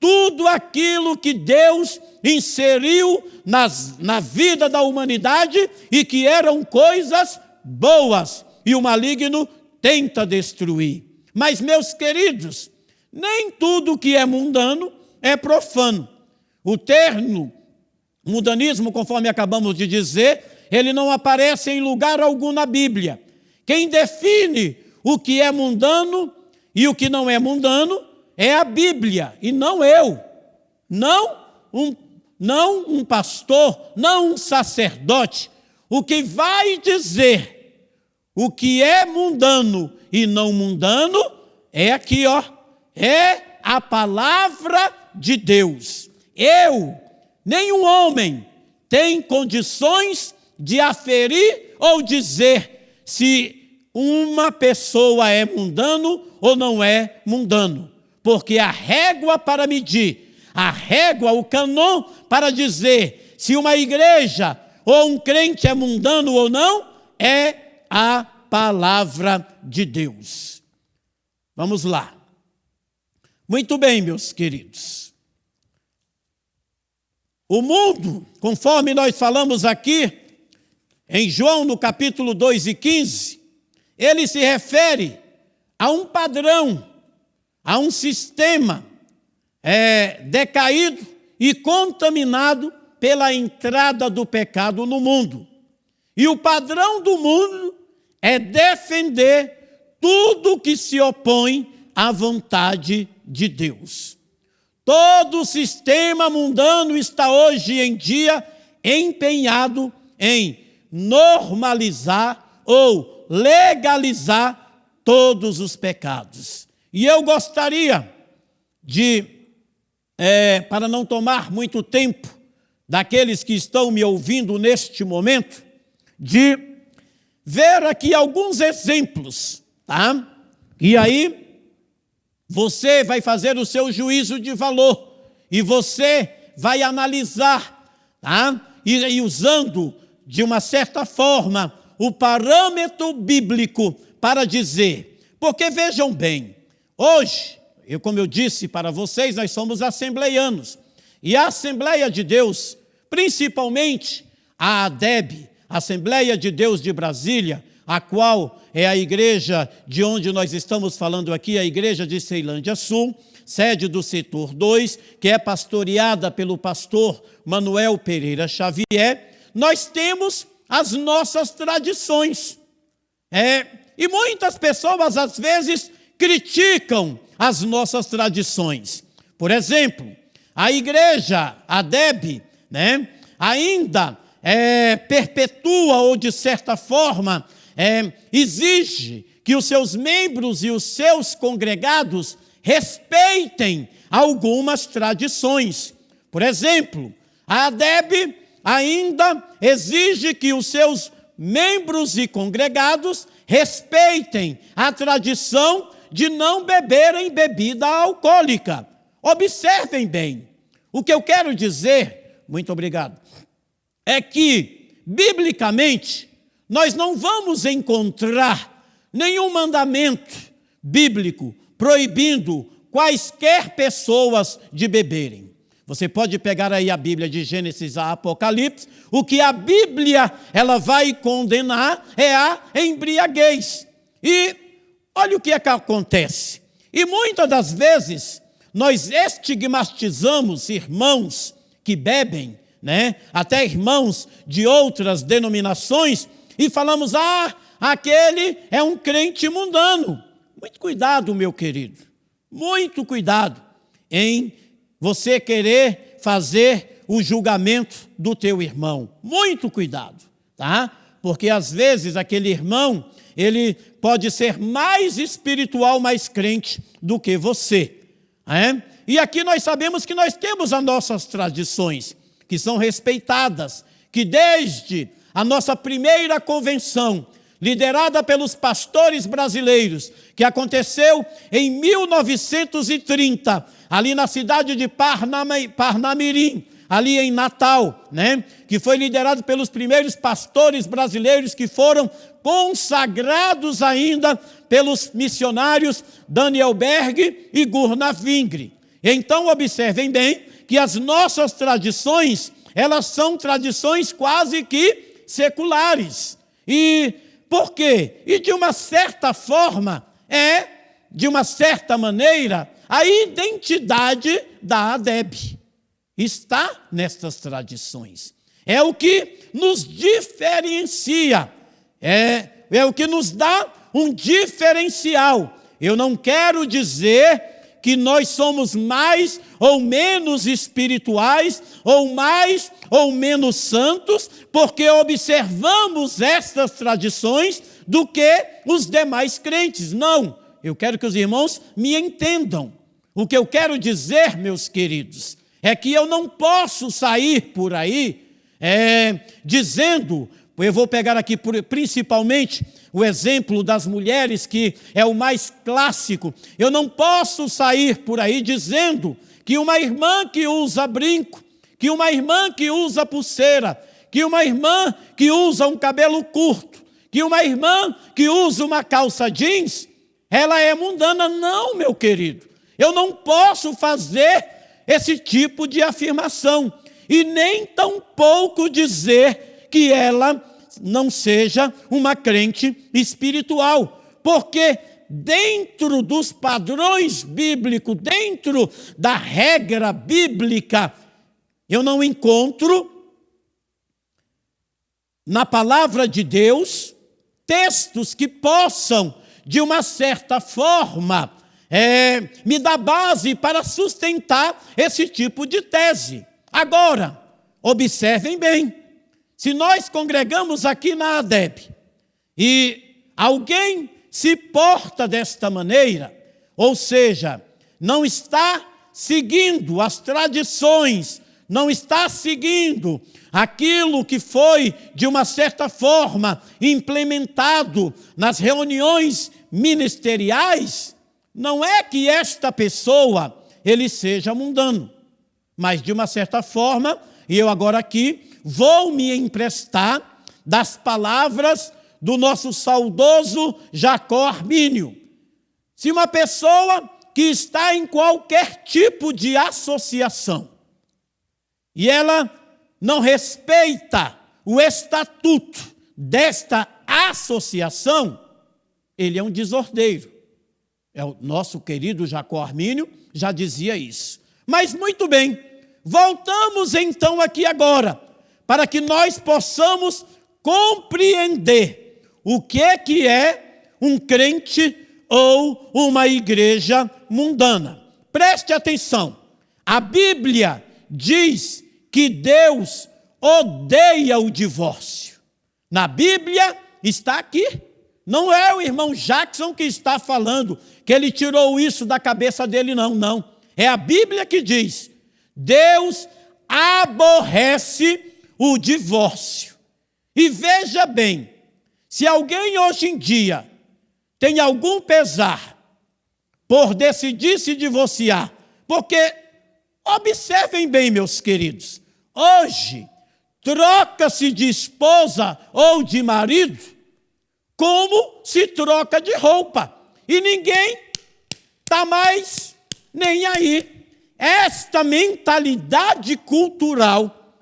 tudo aquilo que Deus inseriu na vida da humanidade e que eram coisas boas. E o maligno tenta destruir. Mas, meus queridos, nem tudo que é mundano é profano. O termo mundanismo, conforme acabamos de dizer, ele não aparece em lugar algum na Bíblia. Quem define o que é mundano e o que não é mundano é a Bíblia, e não eu. Não um pastor, não um sacerdote. O que vai dizer o que é mundano e não mundano é aqui, ó. É a palavra de Deus. Nenhum homem tem condições de aferir ou dizer se uma pessoa é mundano ou não é mundano. Porque a régua para medir, o canon para dizer se uma igreja ou um crente é mundano ou não, é a palavra de Deus. Vamos lá. Muito bem, meus queridos. O mundo, conforme nós falamos aqui, em João, no capítulo 2 e 15, ele se refere a um padrão, a um sistema decaído e contaminado pela entrada do pecado no mundo. E o padrão do mundo é defender tudo que se opõe à vontade de Deus. Todo o sistema mundano está hoje em dia empenhado em normalizar ou legalizar todos os pecados. E eu gostaria de, para não tomar muito tempo daqueles que estão me ouvindo neste momento, de ver aqui alguns exemplos, tá? E aí você vai fazer o seu juízo de valor e você vai analisar, tá? E usando de uma certa forma o parâmetro bíblico para dizer, porque vejam bem, hoje, como eu disse para vocês, nós somos assembleianos, e a Assembleia de Deus, principalmente a ADEB, Assembleia de Deus de Brasília, a qual é a igreja de onde nós estamos falando aqui, a igreja de Ceilândia Sul, sede do setor 2, que é pastoreada pelo pastor Manuel Pereira Xavier. Nós temos as nossas tradições. E muitas pessoas, às vezes, criticam as nossas tradições. Por exemplo, a igreja, a ADEB, ainda perpetua ou, de certa forma, exige que os seus membros e os seus congregados respeitem algumas tradições. Por exemplo, a ADEB ainda exige que os seus membros e congregados respeitem a tradição de não beberem bebida alcoólica. Observem bem. O que eu quero dizer, muito obrigado, é que, biblicamente, nós não vamos encontrar nenhum mandamento bíblico proibindo quaisquer pessoas de beberem. Você pode pegar aí a Bíblia de Gênesis a Apocalipse, o que a Bíblia ela vai condenar é a embriaguez. E olha o que é que acontece. E muitas das vezes nós estigmatizamos irmãos que bebem, até irmãos de outras denominações, e falamos, aquele é um crente mundano. Muito cuidado, meu querido, muito cuidado em você querer fazer o julgamento do teu irmão. Muito cuidado, tá? Porque às vezes aquele irmão, ele pode ser mais espiritual, mais crente do que você. E aqui nós sabemos que nós temos as nossas tradições, que são respeitadas, que desde a nossa primeira convenção, liderada pelos pastores brasileiros, que aconteceu em 1930, ali na cidade de Parnamirim, ali em Natal, que foi liderado pelos primeiros pastores brasileiros que foram consagrados ainda pelos missionários Daniel Berg e Gurna Vingre. Então, observem bem que as nossas tradições, elas são tradições quase que seculares. E por quê? E de uma certa forma, de uma certa maneira, a identidade da ADEB está nestas tradições. É o que nos diferencia, é o que nos dá um diferencial. Eu não quero dizer que nós somos mais ou menos espirituais, ou mais ou menos santos, porque observamos estas tradições do que os demais crentes. Não, eu quero que os irmãos me entendam. O que eu quero dizer, meus queridos, é que eu não posso sair por aí dizendo, eu vou pegar aqui principalmente o exemplo das mulheres, que é o mais clássico. Eu não posso sair por aí dizendo que uma irmã que usa brinco, que uma irmã que usa pulseira, que uma irmã que usa um cabelo curto, que uma irmã que usa uma calça jeans, ela é mundana. Não, meu querido. Eu não posso fazer esse tipo de afirmação. E nem tampouco dizer que ela não seja uma crente espiritual, porque dentro dos padrões bíblicos, dentro da regra bíblica, eu não encontro na palavra de Deus textos que possam, de uma certa forma, me dar base para sustentar esse tipo de tese. Agora, observem bem. Se nós congregamos aqui na ADEB e alguém se porta desta maneira, ou seja, não está seguindo as tradições, não está seguindo aquilo que foi, de uma certa forma, implementado nas reuniões ministeriais, não é que esta pessoa, ele seja mundano, mas de uma certa forma, e eu agora aqui vou me emprestar das palavras do nosso saudoso Jacó Armínio. Se uma pessoa que está em qualquer tipo de associação e ela não respeita o estatuto desta associação, ele é um desordeiro. O nosso querido Jacó Armínio já dizia isso. Mas muito bem, voltamos então aqui agora, para que nós possamos compreender o que é um crente ou uma igreja mundana. Preste atenção, a Bíblia diz que Deus odeia o divórcio. Na Bíblia está aqui. Não é o irmão Jackson que está falando, que ele tirou isso da cabeça dele, não. É a Bíblia que diz, Deus aborrece o divórcio. E veja bem, se alguém hoje em dia tem algum pesar por decidir se divorciar, porque, observem bem, meus queridos, hoje troca-se de esposa ou de marido como se troca de roupa, e ninguém está mais nem aí. Esta mentalidade cultural,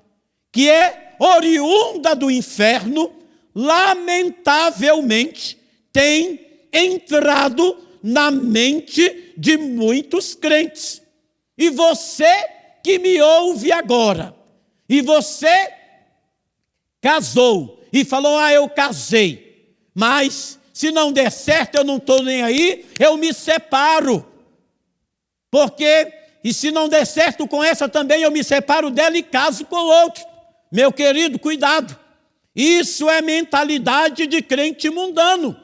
que é oriunda do inferno, lamentavelmente tem entrado na mente de muitos crentes. E você que me ouve agora, e você casou e falou, eu casei, mas se não der certo, eu não estou nem aí, eu me separo. Porque, e se não der certo com essa também, eu me separo dela e caso com outro. Meu querido, cuidado. Isso é mentalidade de crente mundano.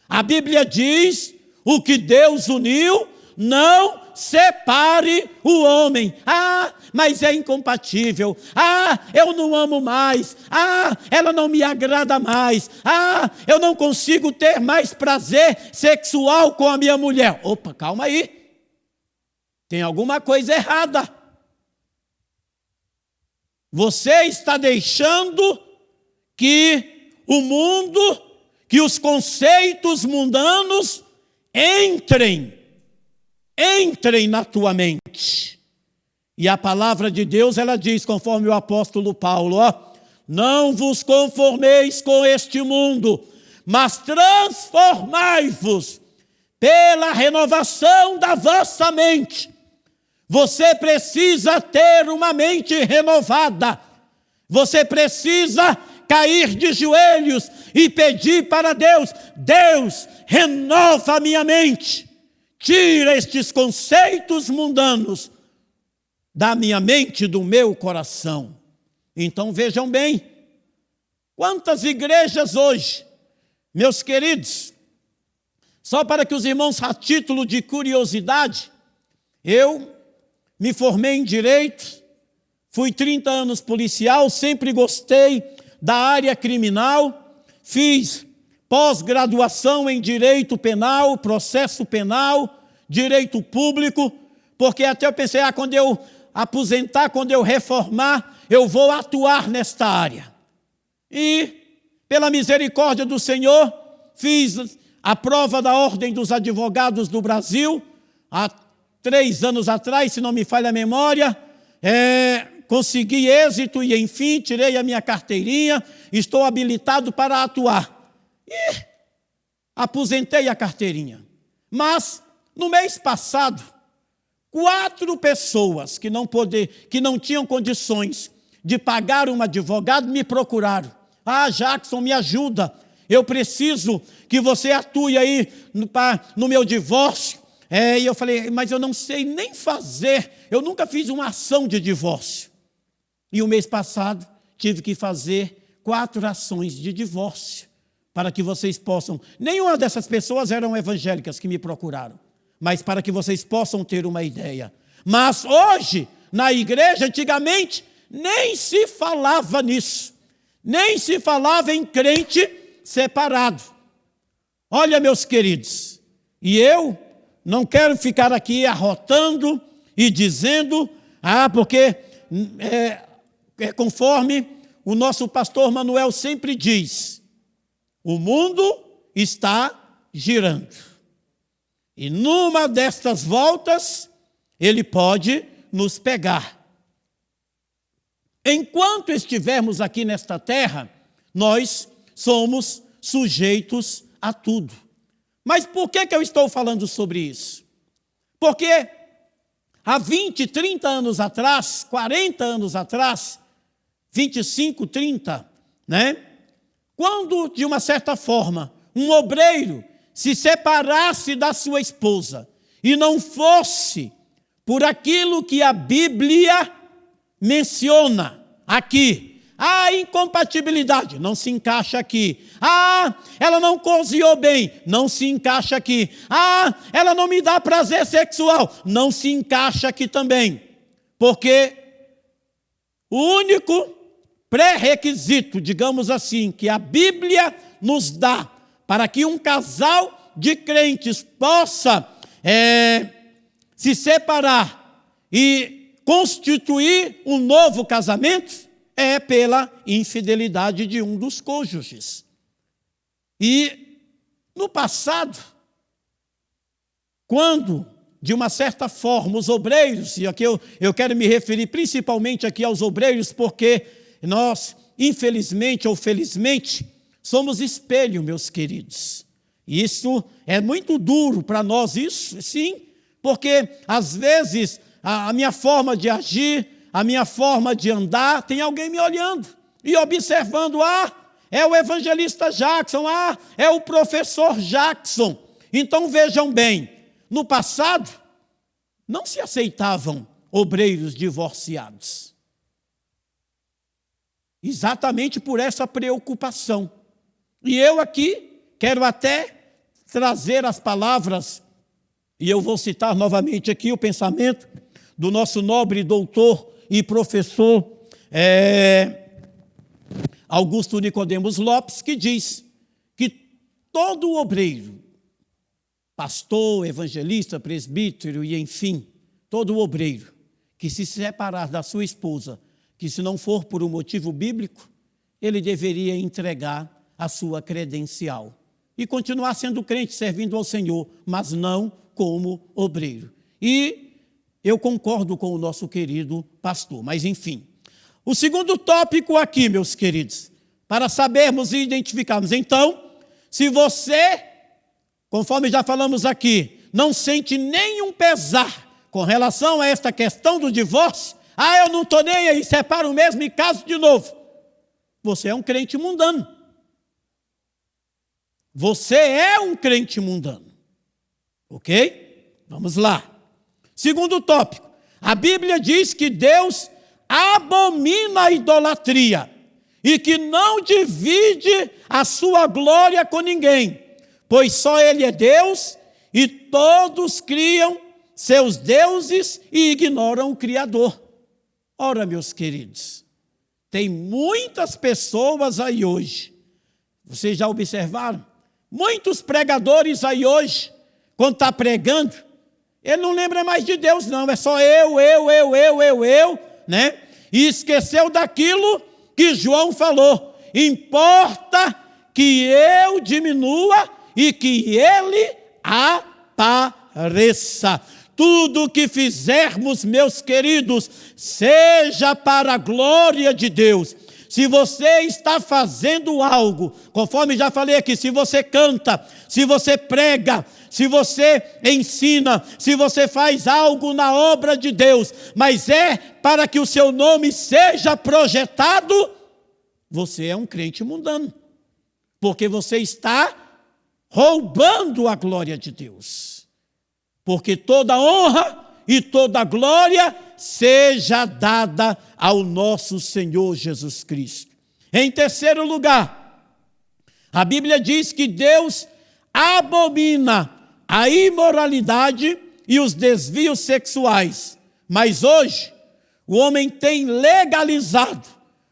A Bíblia diz: o que Deus uniu, não separe o homem. Ah, mas é incompatível. Ah, eu não amo mais. Ah, ela não me agrada mais. Ah, eu não consigo ter mais prazer sexual com a minha mulher. Opa, calma aí. Tem alguma coisa errada. Você está deixando que o mundo, que os conceitos mundanos entrem na tua mente. E a palavra de Deus, ela diz, conforme o apóstolo Paulo, não vos conformeis com este mundo, mas transformai-vos pela renovação da vossa mente. Você precisa ter uma mente renovada. Você precisa cair de joelhos e pedir para Deus: Deus, renova a minha mente. Tira estes conceitos mundanos da minha mente, do meu coração. Então vejam bem, quantas igrejas hoje, meus queridos, só para que os irmãos, a título de curiosidade, eu me formei em Direito, fui 30 anos policial, sempre gostei da área criminal, fiz pós-graduação em Direito Penal, Processo Penal, Direito Público, porque até eu pensei, quando eu aposentar, quando eu reformar, eu vou atuar nesta área. E, pela misericórdia do Senhor, fiz a prova da Ordem dos Advogados do Brasil, há 3 anos atrás, se não me falha a memória, consegui êxito e, enfim, tirei a minha carteirinha, estou habilitado para atuar. E aposentei a carteirinha. Mas, no mês passado, 4 pessoas que não tinham condições de pagar um advogado me procuraram. Jackson, me ajuda. Eu preciso que você atue aí no meu divórcio. E eu falei, mas eu não sei nem fazer. Eu nunca fiz uma ação de divórcio. E o mês passado tive que fazer 4 ações de divórcio para que vocês possam. Nenhuma dessas pessoas eram evangélicas que me procuraram, mas para que vocês possam ter uma ideia. Mas hoje, na igreja, antigamente, nem se falava nisso. Nem se falava em crente separado. Olha, meus queridos, e eu não quero ficar aqui arrotando e dizendo, porque conforme o nosso pastor Manuel sempre diz, o mundo está girando. E numa destas voltas, ele pode nos pegar. Enquanto estivermos aqui nesta terra, nós somos sujeitos a tudo. Mas por que eu estou falando sobre isso? Porque há 20, 30 anos atrás, 40 anos atrás, 25, 30, quando, de uma certa forma, um obreiro se separasse da sua esposa e não fosse por aquilo que a Bíblia menciona aqui, a incompatibilidade não se encaixa aqui. Ela não cozinhou bem, não se encaixa aqui. Ela não me dá prazer sexual, não se encaixa aqui também. Porque o único pré-requisito, digamos assim, que a Bíblia nos dá para que um casal de crentes possa se separar e constituir um novo casamento é pela infidelidade de um dos cônjuges. E no passado, quando, de uma certa forma, os obreiros, e aqui eu quero me referir principalmente aqui aos obreiros, porque nós, infelizmente ou felizmente, somos espelho, meus queridos. E isso é muito duro para nós, isso sim, porque às vezes a minha forma de agir, a minha forma de andar, tem alguém me olhando e observando, é o evangelista Jackson, é o professor Jackson. Então vejam bem, no passado não se aceitavam obreiros divorciados. exatamente por essa preocupação. E eu aqui quero até trazer as palavras, e eu vou citar novamente aqui o pensamento do nosso nobre doutor e professor Augusto Nicodemos Lopes, que diz que todo obreiro, pastor, evangelista, presbítero e enfim, todo obreiro que se separar da sua esposa, que se não for por um motivo bíblico, ele deveria entregar a sua credencial e continuar sendo crente, servindo ao Senhor, mas não como obreiro. E eu concordo com o nosso querido pastor, mas enfim. O segundo tópico aqui, meus queridos, para sabermos e identificarmos. Então, se você, conforme já falamos aqui, não sente nenhum pesar com relação a esta questão do divórcio, eu não estou nem aí, separo mesmo e caso de novo. Você é um crente mundano. Você é um crente mundano. Ok? Vamos lá. Segundo tópico. A Bíblia diz que Deus abomina a idolatria e que não divide a sua glória com ninguém, pois só Ele é Deus e todos criam seus deuses e ignoram o Criador. Ora, meus queridos, tem muitas pessoas aí hoje, vocês já observaram? Muitos pregadores aí hoje, quando está pregando, ele não lembra mais de Deus não, é só eu, né? E esqueceu daquilo que João falou, importa que eu diminua e que ele apareça. Tudo que fizermos, meus queridos, seja para a glória de Deus. Se você está fazendo algo, conforme já falei aqui, se você canta, se você prega, se você ensina, se você faz algo na obra de Deus, mas é para que o seu nome seja projetado, você é um crente mundano, porque você está roubando a glória de Deus. Porque toda honra e toda glória seja dada ao nosso Senhor Jesus Cristo. Em terceiro lugar, a Bíblia diz que Deus abomina a imoralidade e os desvios sexuais. Mas hoje, o homem tem legalizado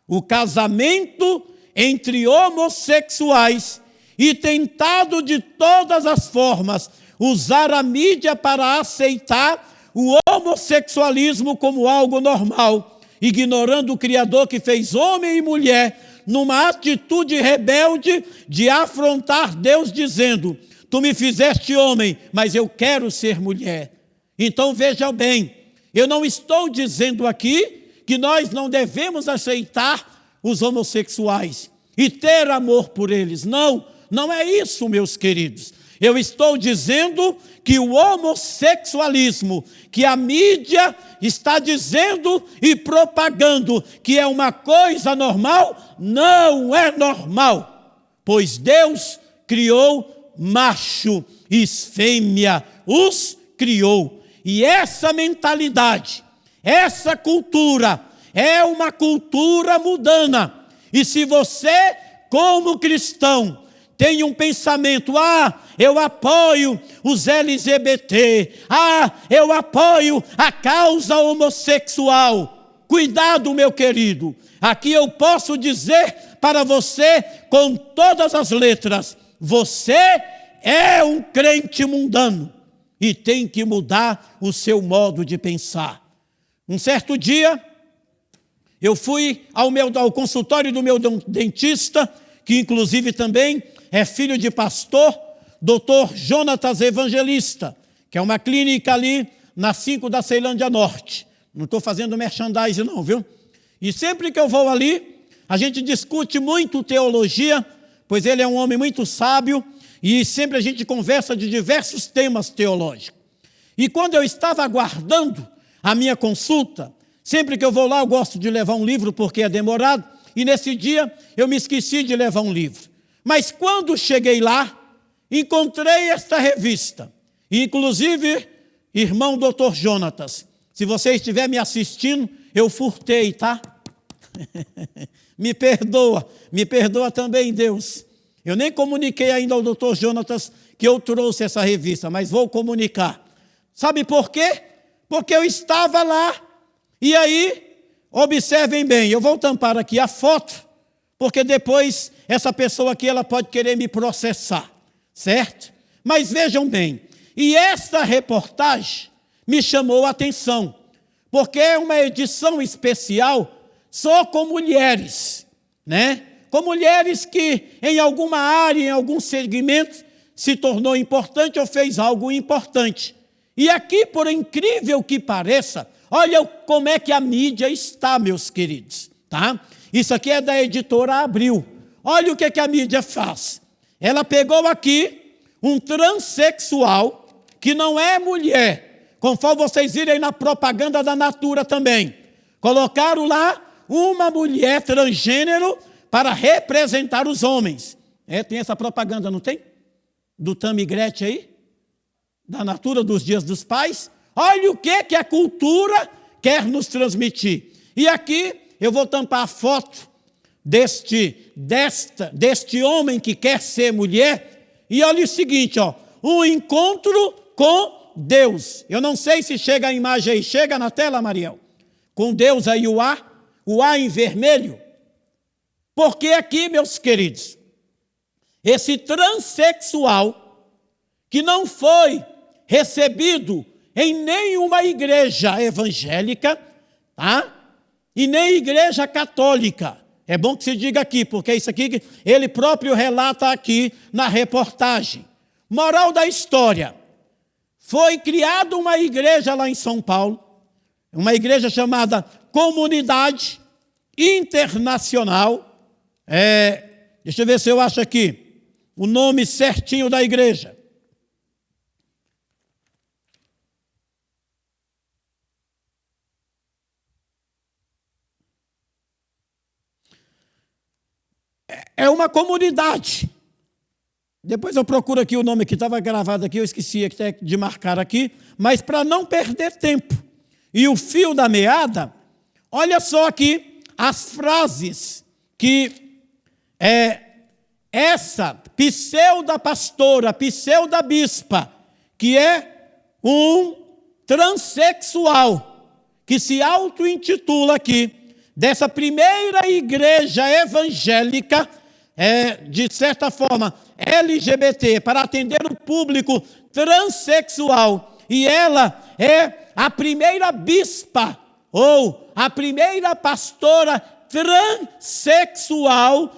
o casamento entre homossexuais e tentado de todas as formas usar a mídia para aceitar o homossexualismo como algo normal, ignorando o Criador que fez homem e mulher, numa atitude rebelde de afrontar Deus, dizendo: tu me fizeste homem, mas eu quero ser mulher. Então veja bem, eu não estou dizendo aqui que nós não devemos aceitar os homossexuais e ter amor por eles. Não, não é isso, meus queridos. Eu estou dizendo que o homossexualismo, que a mídia está dizendo e propagando que é uma coisa normal, não é normal, pois Deus criou macho e fêmea, os criou. E essa mentalidade, essa cultura, é uma cultura mundana. E se você, como cristão, tem um pensamento: eu apoio os LGBT, eu apoio a causa homossexual. Cuidado, meu querido, aqui eu posso dizer para você com todas as letras: você é um crente mundano e tem que mudar o seu modo de pensar. Um certo dia, eu fui ao consultório do meu dentista, que inclusive também é filho de pastor, Dr. Jonatas Evangelista, que é uma clínica ali na 5 da Ceilândia Norte. Não estou fazendo merchandising não, viu? E sempre que eu vou ali, a gente discute muito teologia, pois ele é um homem muito sábio, e sempre a gente conversa de diversos temas teológicos. E quando eu estava aguardando a minha consulta, sempre que eu vou lá eu gosto de levar um livro porque é demorado, e nesse dia eu me esqueci de levar um livro. Mas quando cheguei lá, encontrei esta revista. Inclusive, irmão Dr. Jonatas, se você estiver me assistindo, eu furtei, tá? Me perdoa também, Deus. Eu nem comuniquei ainda ao doutor Jonatas que eu trouxe essa revista, mas vou comunicar. Sabe por quê? Porque eu estava lá, e aí, observem bem, eu vou tampar aqui a foto, porque depois essa pessoa aqui ela pode querer me processar, certo? Mas vejam bem, e esta reportagem me chamou a atenção, porque é uma edição especial só com mulheres, né? Com mulheres que em alguma área, em algum segmento, se tornou importante ou fez algo importante. E aqui, por incrível que pareça, olha como é que a mídia está, meus queridos, tá? Isso aqui é da editora Abril. Olha o que a mídia faz. Ela pegou aqui um transexual que não é mulher, conforme vocês virem na propaganda da Natura também. Colocaram lá uma mulher transgênero para representar os homens. Tem essa propaganda, não tem? Do Tammy Gretchen aí? Da Natura dos Dias dos Pais. Olha o que a cultura quer nos transmitir. E aqui eu vou tampar a foto deste homem que quer ser mulher. E olha o seguinte, ó, um encontro com Deus. Eu não sei se chega a imagem aí. Chega na tela, Mariel? Com Deus aí o A em vermelho. Porque aqui, meus queridos, esse transexual que não foi recebido em nenhuma igreja evangélica, tá? E nem igreja católica. É bom que se diga aqui, porque é isso aqui que ele próprio relata aqui na reportagem. Moral da história. Foi criada uma igreja lá em São Paulo, uma igreja chamada Comunidade Internacional. Deixa eu ver se eu acho aqui o nome certinho da igreja. É uma comunidade. Depois eu procuro aqui o nome que estava gravado aqui, eu esqueci até de marcar aqui, mas para não perder tempo. E o fio da meada, olha só aqui as frases que essa pseudo-pastora, pseudo-bispa, que é um transexual, que se auto-intitula aqui, dessa primeira igreja evangélica, de certa forma, LGBT, para atender o público transexual. E ela é a primeira bispa, ou a primeira pastora transexual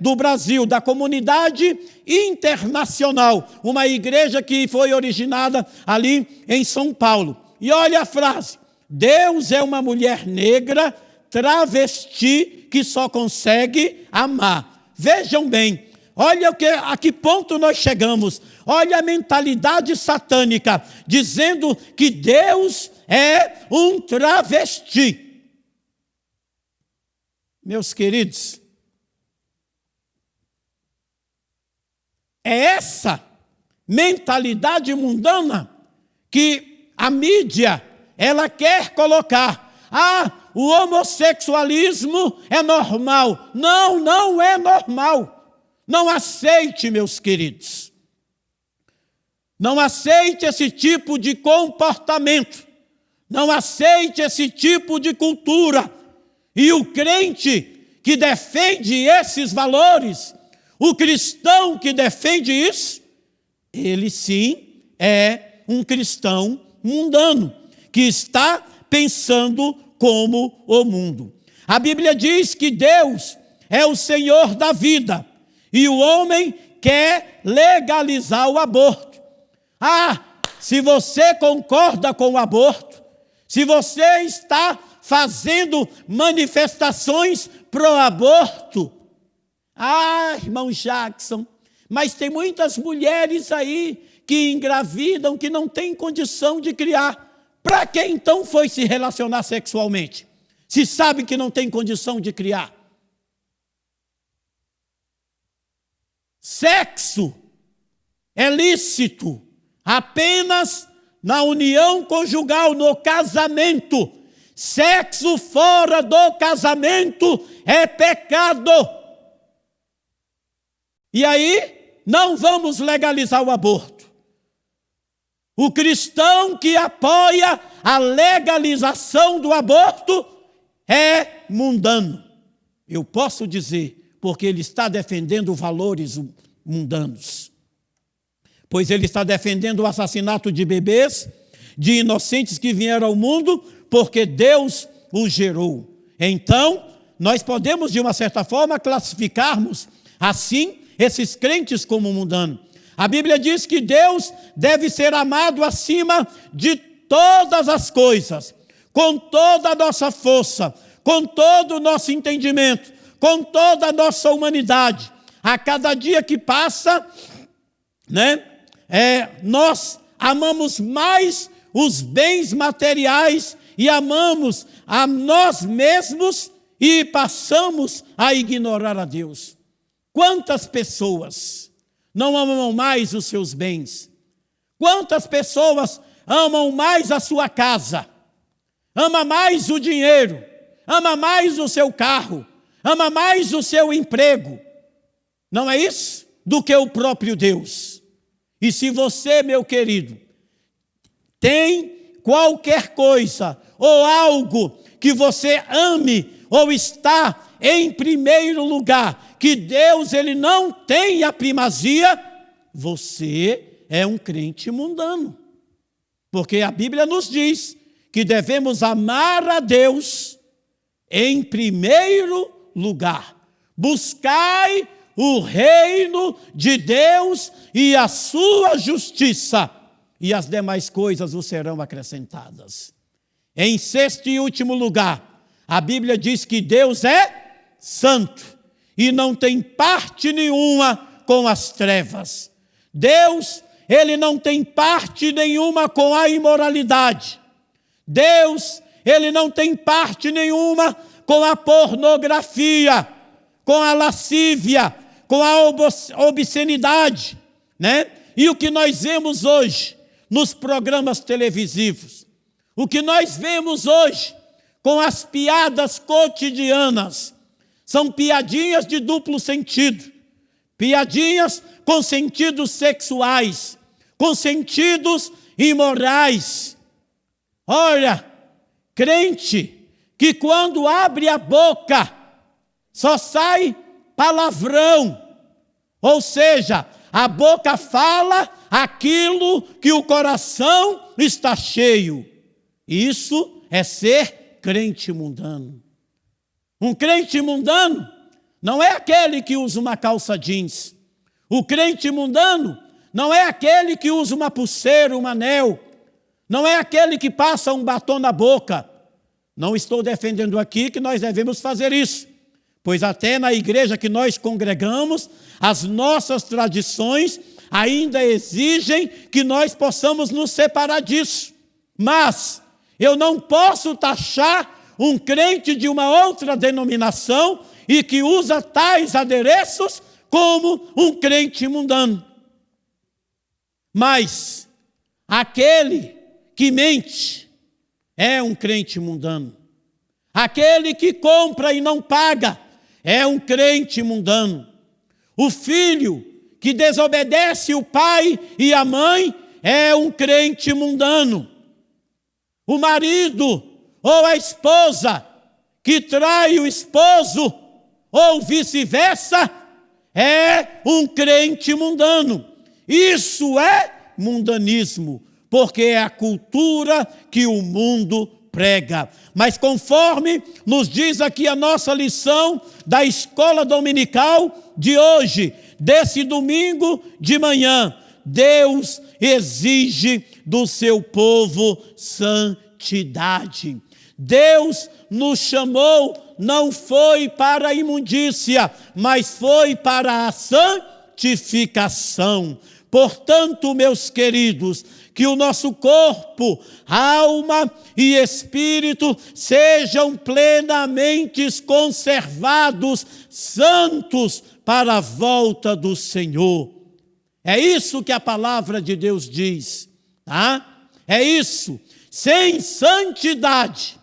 do Brasil, da Comunidade Internacional, uma igreja que foi originada ali em São Paulo. E olha a frase: Deus é uma mulher negra, travesti, que só consegue amar. Vejam bem, olha a que ponto nós chegamos. Olha a mentalidade satânica, dizendo que Deus é um travesti. Meus queridos, é essa mentalidade mundana que a mídia, ela quer colocar. O homossexualismo é normal. Não, não é normal. Não aceite, meus queridos. Não aceite esse tipo de comportamento. Não aceite esse tipo de cultura. E o crente que defende esses valores, o cristão que defende isso, ele sim é um cristão mundano, que está pensando como o mundo. A Bíblia diz que Deus é o Senhor da vida e o homem quer legalizar o aborto. Se você concorda com o aborto, se você está fazendo manifestações pró-aborto, irmão Jackson, mas tem muitas mulheres aí que engravidam, que não têm condição de criar. Para que então foi se relacionar sexualmente, se sabe que não tem condição de criar? Sexo é lícito apenas na união conjugal, no casamento. Sexo fora do casamento é pecado. E aí, não vamos legalizar o aborto. O cristão que apoia a legalização do aborto é mundano. Eu posso dizer, porque ele está defendendo valores mundanos. Pois ele está defendendo o assassinato de bebês, de inocentes que vieram ao mundo, porque Deus os gerou. Então, nós podemos, de uma certa forma, classificarmos assim esses crentes como mundanos. A Bíblia diz que Deus deve ser amado acima de todas as coisas, com toda a nossa força, com todo o nosso entendimento, com toda a nossa humanidade. A cada dia que passa, nós amamos mais os bens materiais e amamos a nós mesmos e passamos a ignorar a Deus. Quantas pessoas não amam mais os seus bens? Quantas pessoas amam mais a sua casa? Ama mais o dinheiro? Ama mais o seu carro? Ama mais o seu emprego? Não é isso? Do que o próprio Deus. E se você, meu querido, tem qualquer coisa ou algo que você ame ou está em primeiro lugar, que Deus ele não tem a primazia, você é um crente mundano. Porque a Bíblia nos diz que devemos amar a Deus em primeiro lugar. Buscai o reino de Deus e a sua justiça, e as demais coisas vos serão acrescentadas. Em sexto e último lugar, a Bíblia diz que Deus é santo e não tem parte nenhuma com as trevas. Deus, ele não tem parte nenhuma com a imoralidade. Deus, ele não tem parte nenhuma com a pornografia, com a lascívia, com a obscenidade, E o que nós vemos hoje nos programas televisivos, o que nós vemos hoje com as piadas cotidianas, são piadinhas de duplo sentido, piadinhas com sentidos sexuais, com sentidos imorais. Olha, crente que quando abre a boca só sai palavrão, ou seja, a boca fala aquilo que o coração está cheio. Isso é ser crente mundano. Um crente mundano não é aquele que usa uma calça jeans. O crente mundano não é aquele que usa uma pulseira, um anel. Não é aquele que passa um batom na boca. Não estou defendendo aqui que nós devemos fazer isso, pois até na igreja que nós congregamos, as nossas tradições ainda exigem que nós possamos nos separar disso. Mas eu não posso taxar um crente de uma outra denominação e que usa tais adereços como um crente mundano. Mas aquele que mente é um crente mundano. Aquele que compra e não paga é um crente mundano. O filho que desobedece o pai e a mãe é um crente mundano. O marido ou a esposa que trai o esposo ou vice-versa é um crente mundano. Isso é mundanismo, porque é a cultura que o mundo prega. Mas conforme nos diz aqui a nossa lição da escola dominical de hoje, desse domingo de manhã, Deus exige do seu povo santidade. Deus nos chamou, não foi para a imundícia, mas foi para a santificação. Portanto, meus queridos, que o nosso corpo, alma e espírito sejam plenamente conservados, santos, para a volta do Senhor. É isso que a palavra de Deus diz, tá? É isso. Sem santidade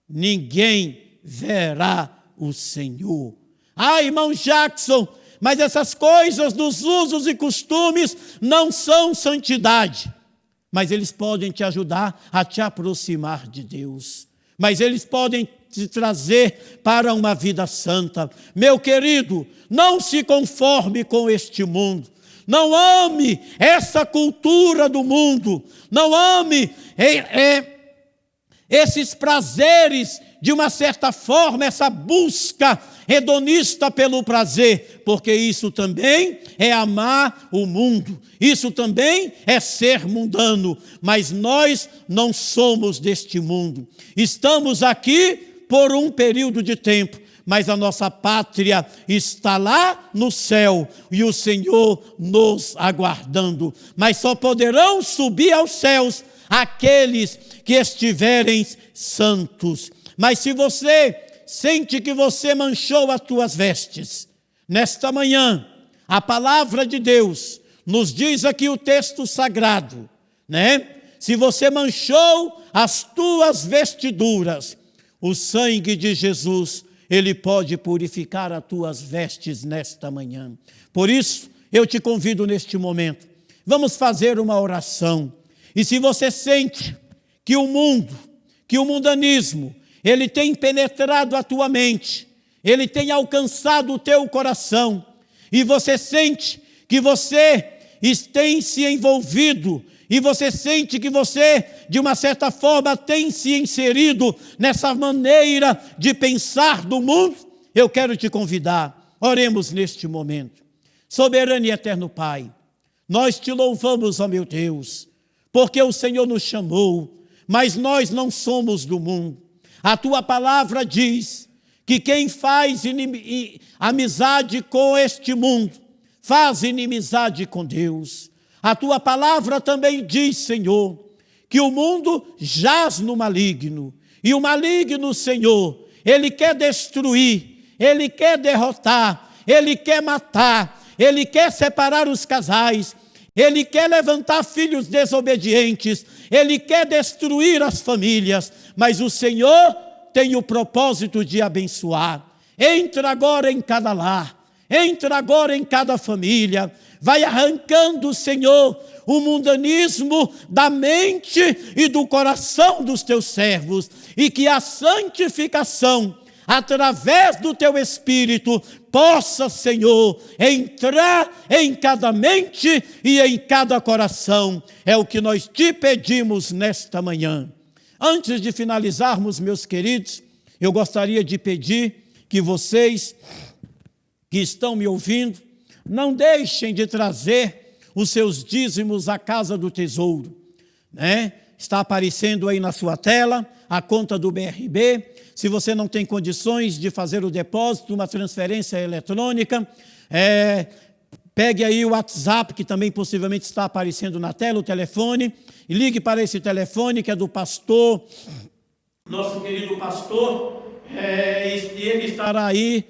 ninguém verá o Senhor. Irmão Jackson, mas essas coisas dos usos e costumes não são santidade. Mas eles podem te ajudar a te aproximar de Deus. Mas eles podem te trazer para uma vida santa. Meu querido, não se conforme com este mundo. Não ame essa cultura do mundo. Não ame esses prazeres, de uma certa forma, essa busca hedonista pelo prazer, porque isso também é amar o mundo, isso também é ser mundano, mas nós não somos deste mundo. Estamos aqui por um período de tempo, mas a nossa pátria está lá no céu e o Senhor nos aguardando. Mas só poderão subir aos céus aqueles que estiverem santos. Mas se você sente que você manchou as tuas vestes, nesta manhã, a palavra de Deus nos diz aqui o texto sagrado, né? Se você manchou as tuas vestiduras, o sangue de Jesus, ele pode purificar as tuas vestes nesta manhã. Por isso, eu te convido neste momento, vamos fazer uma oração. E se você sente que o mundo, que o mundanismo, ele tem penetrado a tua mente, ele tem alcançado o teu coração, e você sente que você tem se envolvido, e você sente que você, de uma certa forma, tem se inserido nessa maneira de pensar do mundo, eu quero te convidar, oremos neste momento. Soberano e eterno Pai, nós te louvamos, ó meu Deus, porque o Senhor nos chamou, mas nós não somos do mundo. A tua palavra diz que quem faz amizade com este mundo, faz inimizade com Deus. A tua palavra também diz, Senhor, que o mundo jaz no maligno. E o maligno, Senhor, ele quer destruir, ele quer derrotar, ele quer matar, ele quer separar os casais, ele quer levantar filhos desobedientes, ele quer destruir as famílias, mas o Senhor tem o propósito de abençoar. Entra agora em cada lar, entra agora em cada família, vai arrancando, Senhor, o mundanismo da mente e do coração dos teus servos, e que a santificação, através do teu Espírito, possa, Senhor, entrar em cada mente e em cada coração. É o que nós te pedimos nesta manhã. Antes de finalizarmos, meus queridos, eu gostaria de pedir que vocês que estão me ouvindo, não deixem de trazer os seus dízimos à casa do tesouro, né? Está aparecendo aí na sua tela a conta do BRB. Se você não tem condições de fazer o depósito, uma transferência eletrônica, pegue aí o WhatsApp, que também possivelmente está aparecendo na tela, o telefone, e ligue para esse telefone que é do pastor, nosso querido pastor, e ele estará aí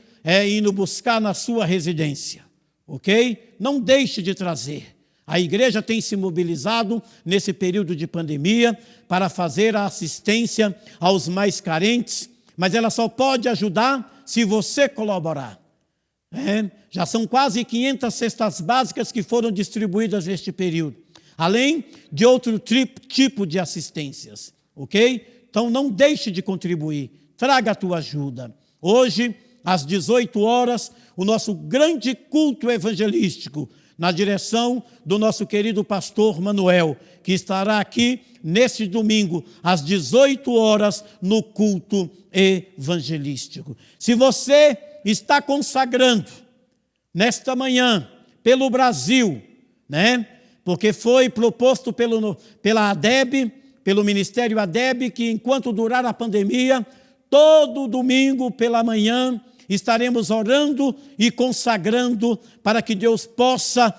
indo buscar na sua residência, ok? Não deixe de trazer. A igreja tem se mobilizado nesse período de pandemia para fazer a assistência aos mais carentes, mas ela só pode ajudar se você colaborar. Já são quase 500 cestas básicas que foram distribuídas neste período, além de outro tipo de assistências, ok? Então não deixe de contribuir, traga a tua ajuda. Hoje, às 18 horas, o nosso grande culto evangelístico, na direção do nosso querido pastor Manuel, que estará aqui neste domingo, às 18 horas, no culto evangelístico. Se você está consagrando nesta manhã pelo Brasil, né? Porque foi proposto pela ADEB, pelo Ministério ADEB, que enquanto durar a pandemia, todo domingo pela manhã, estaremos orando e consagrando para que Deus possa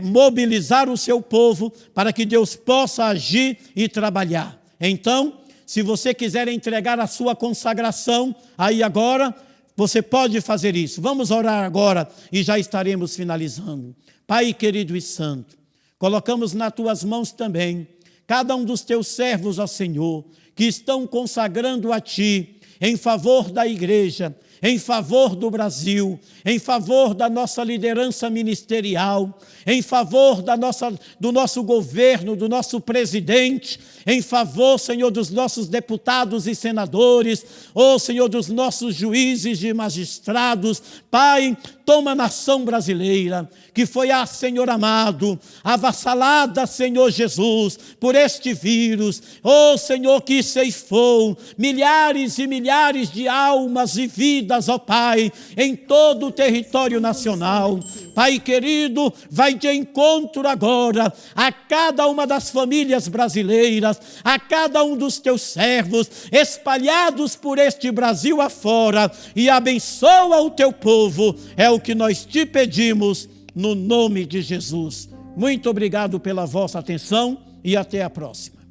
mobilizar o seu povo, para que Deus possa agir e trabalhar. Então, se você quiser entregar a sua consagração, aí agora, você pode fazer isso. Vamos orar agora e já estaremos finalizando. Pai querido e santo, colocamos nas tuas mãos também cada um dos teus servos, ó Senhor, que estão consagrando a Ti em favor da igreja, em favor do Brasil, em favor da nossa liderança ministerial, em favor do nosso governo, do nosso presidente, em favor, Senhor, dos nossos deputados e senadores, Senhor, dos nossos juízes e magistrados. Pai, toma a nação brasileira, que foi, Senhor amado, avassalada, Senhor Jesus, por este vírus, Senhor, que ceifou milhares e milhares de almas e vidas, Pai, em todo o território nacional. Pai querido, vai de encontro agora a cada uma das famílias brasileiras, a cada um dos teus servos, espalhados por este Brasil afora, e abençoa o teu povo, é o que nós te pedimos, no nome de Jesus. Muito obrigado pela vossa atenção e até a próxima.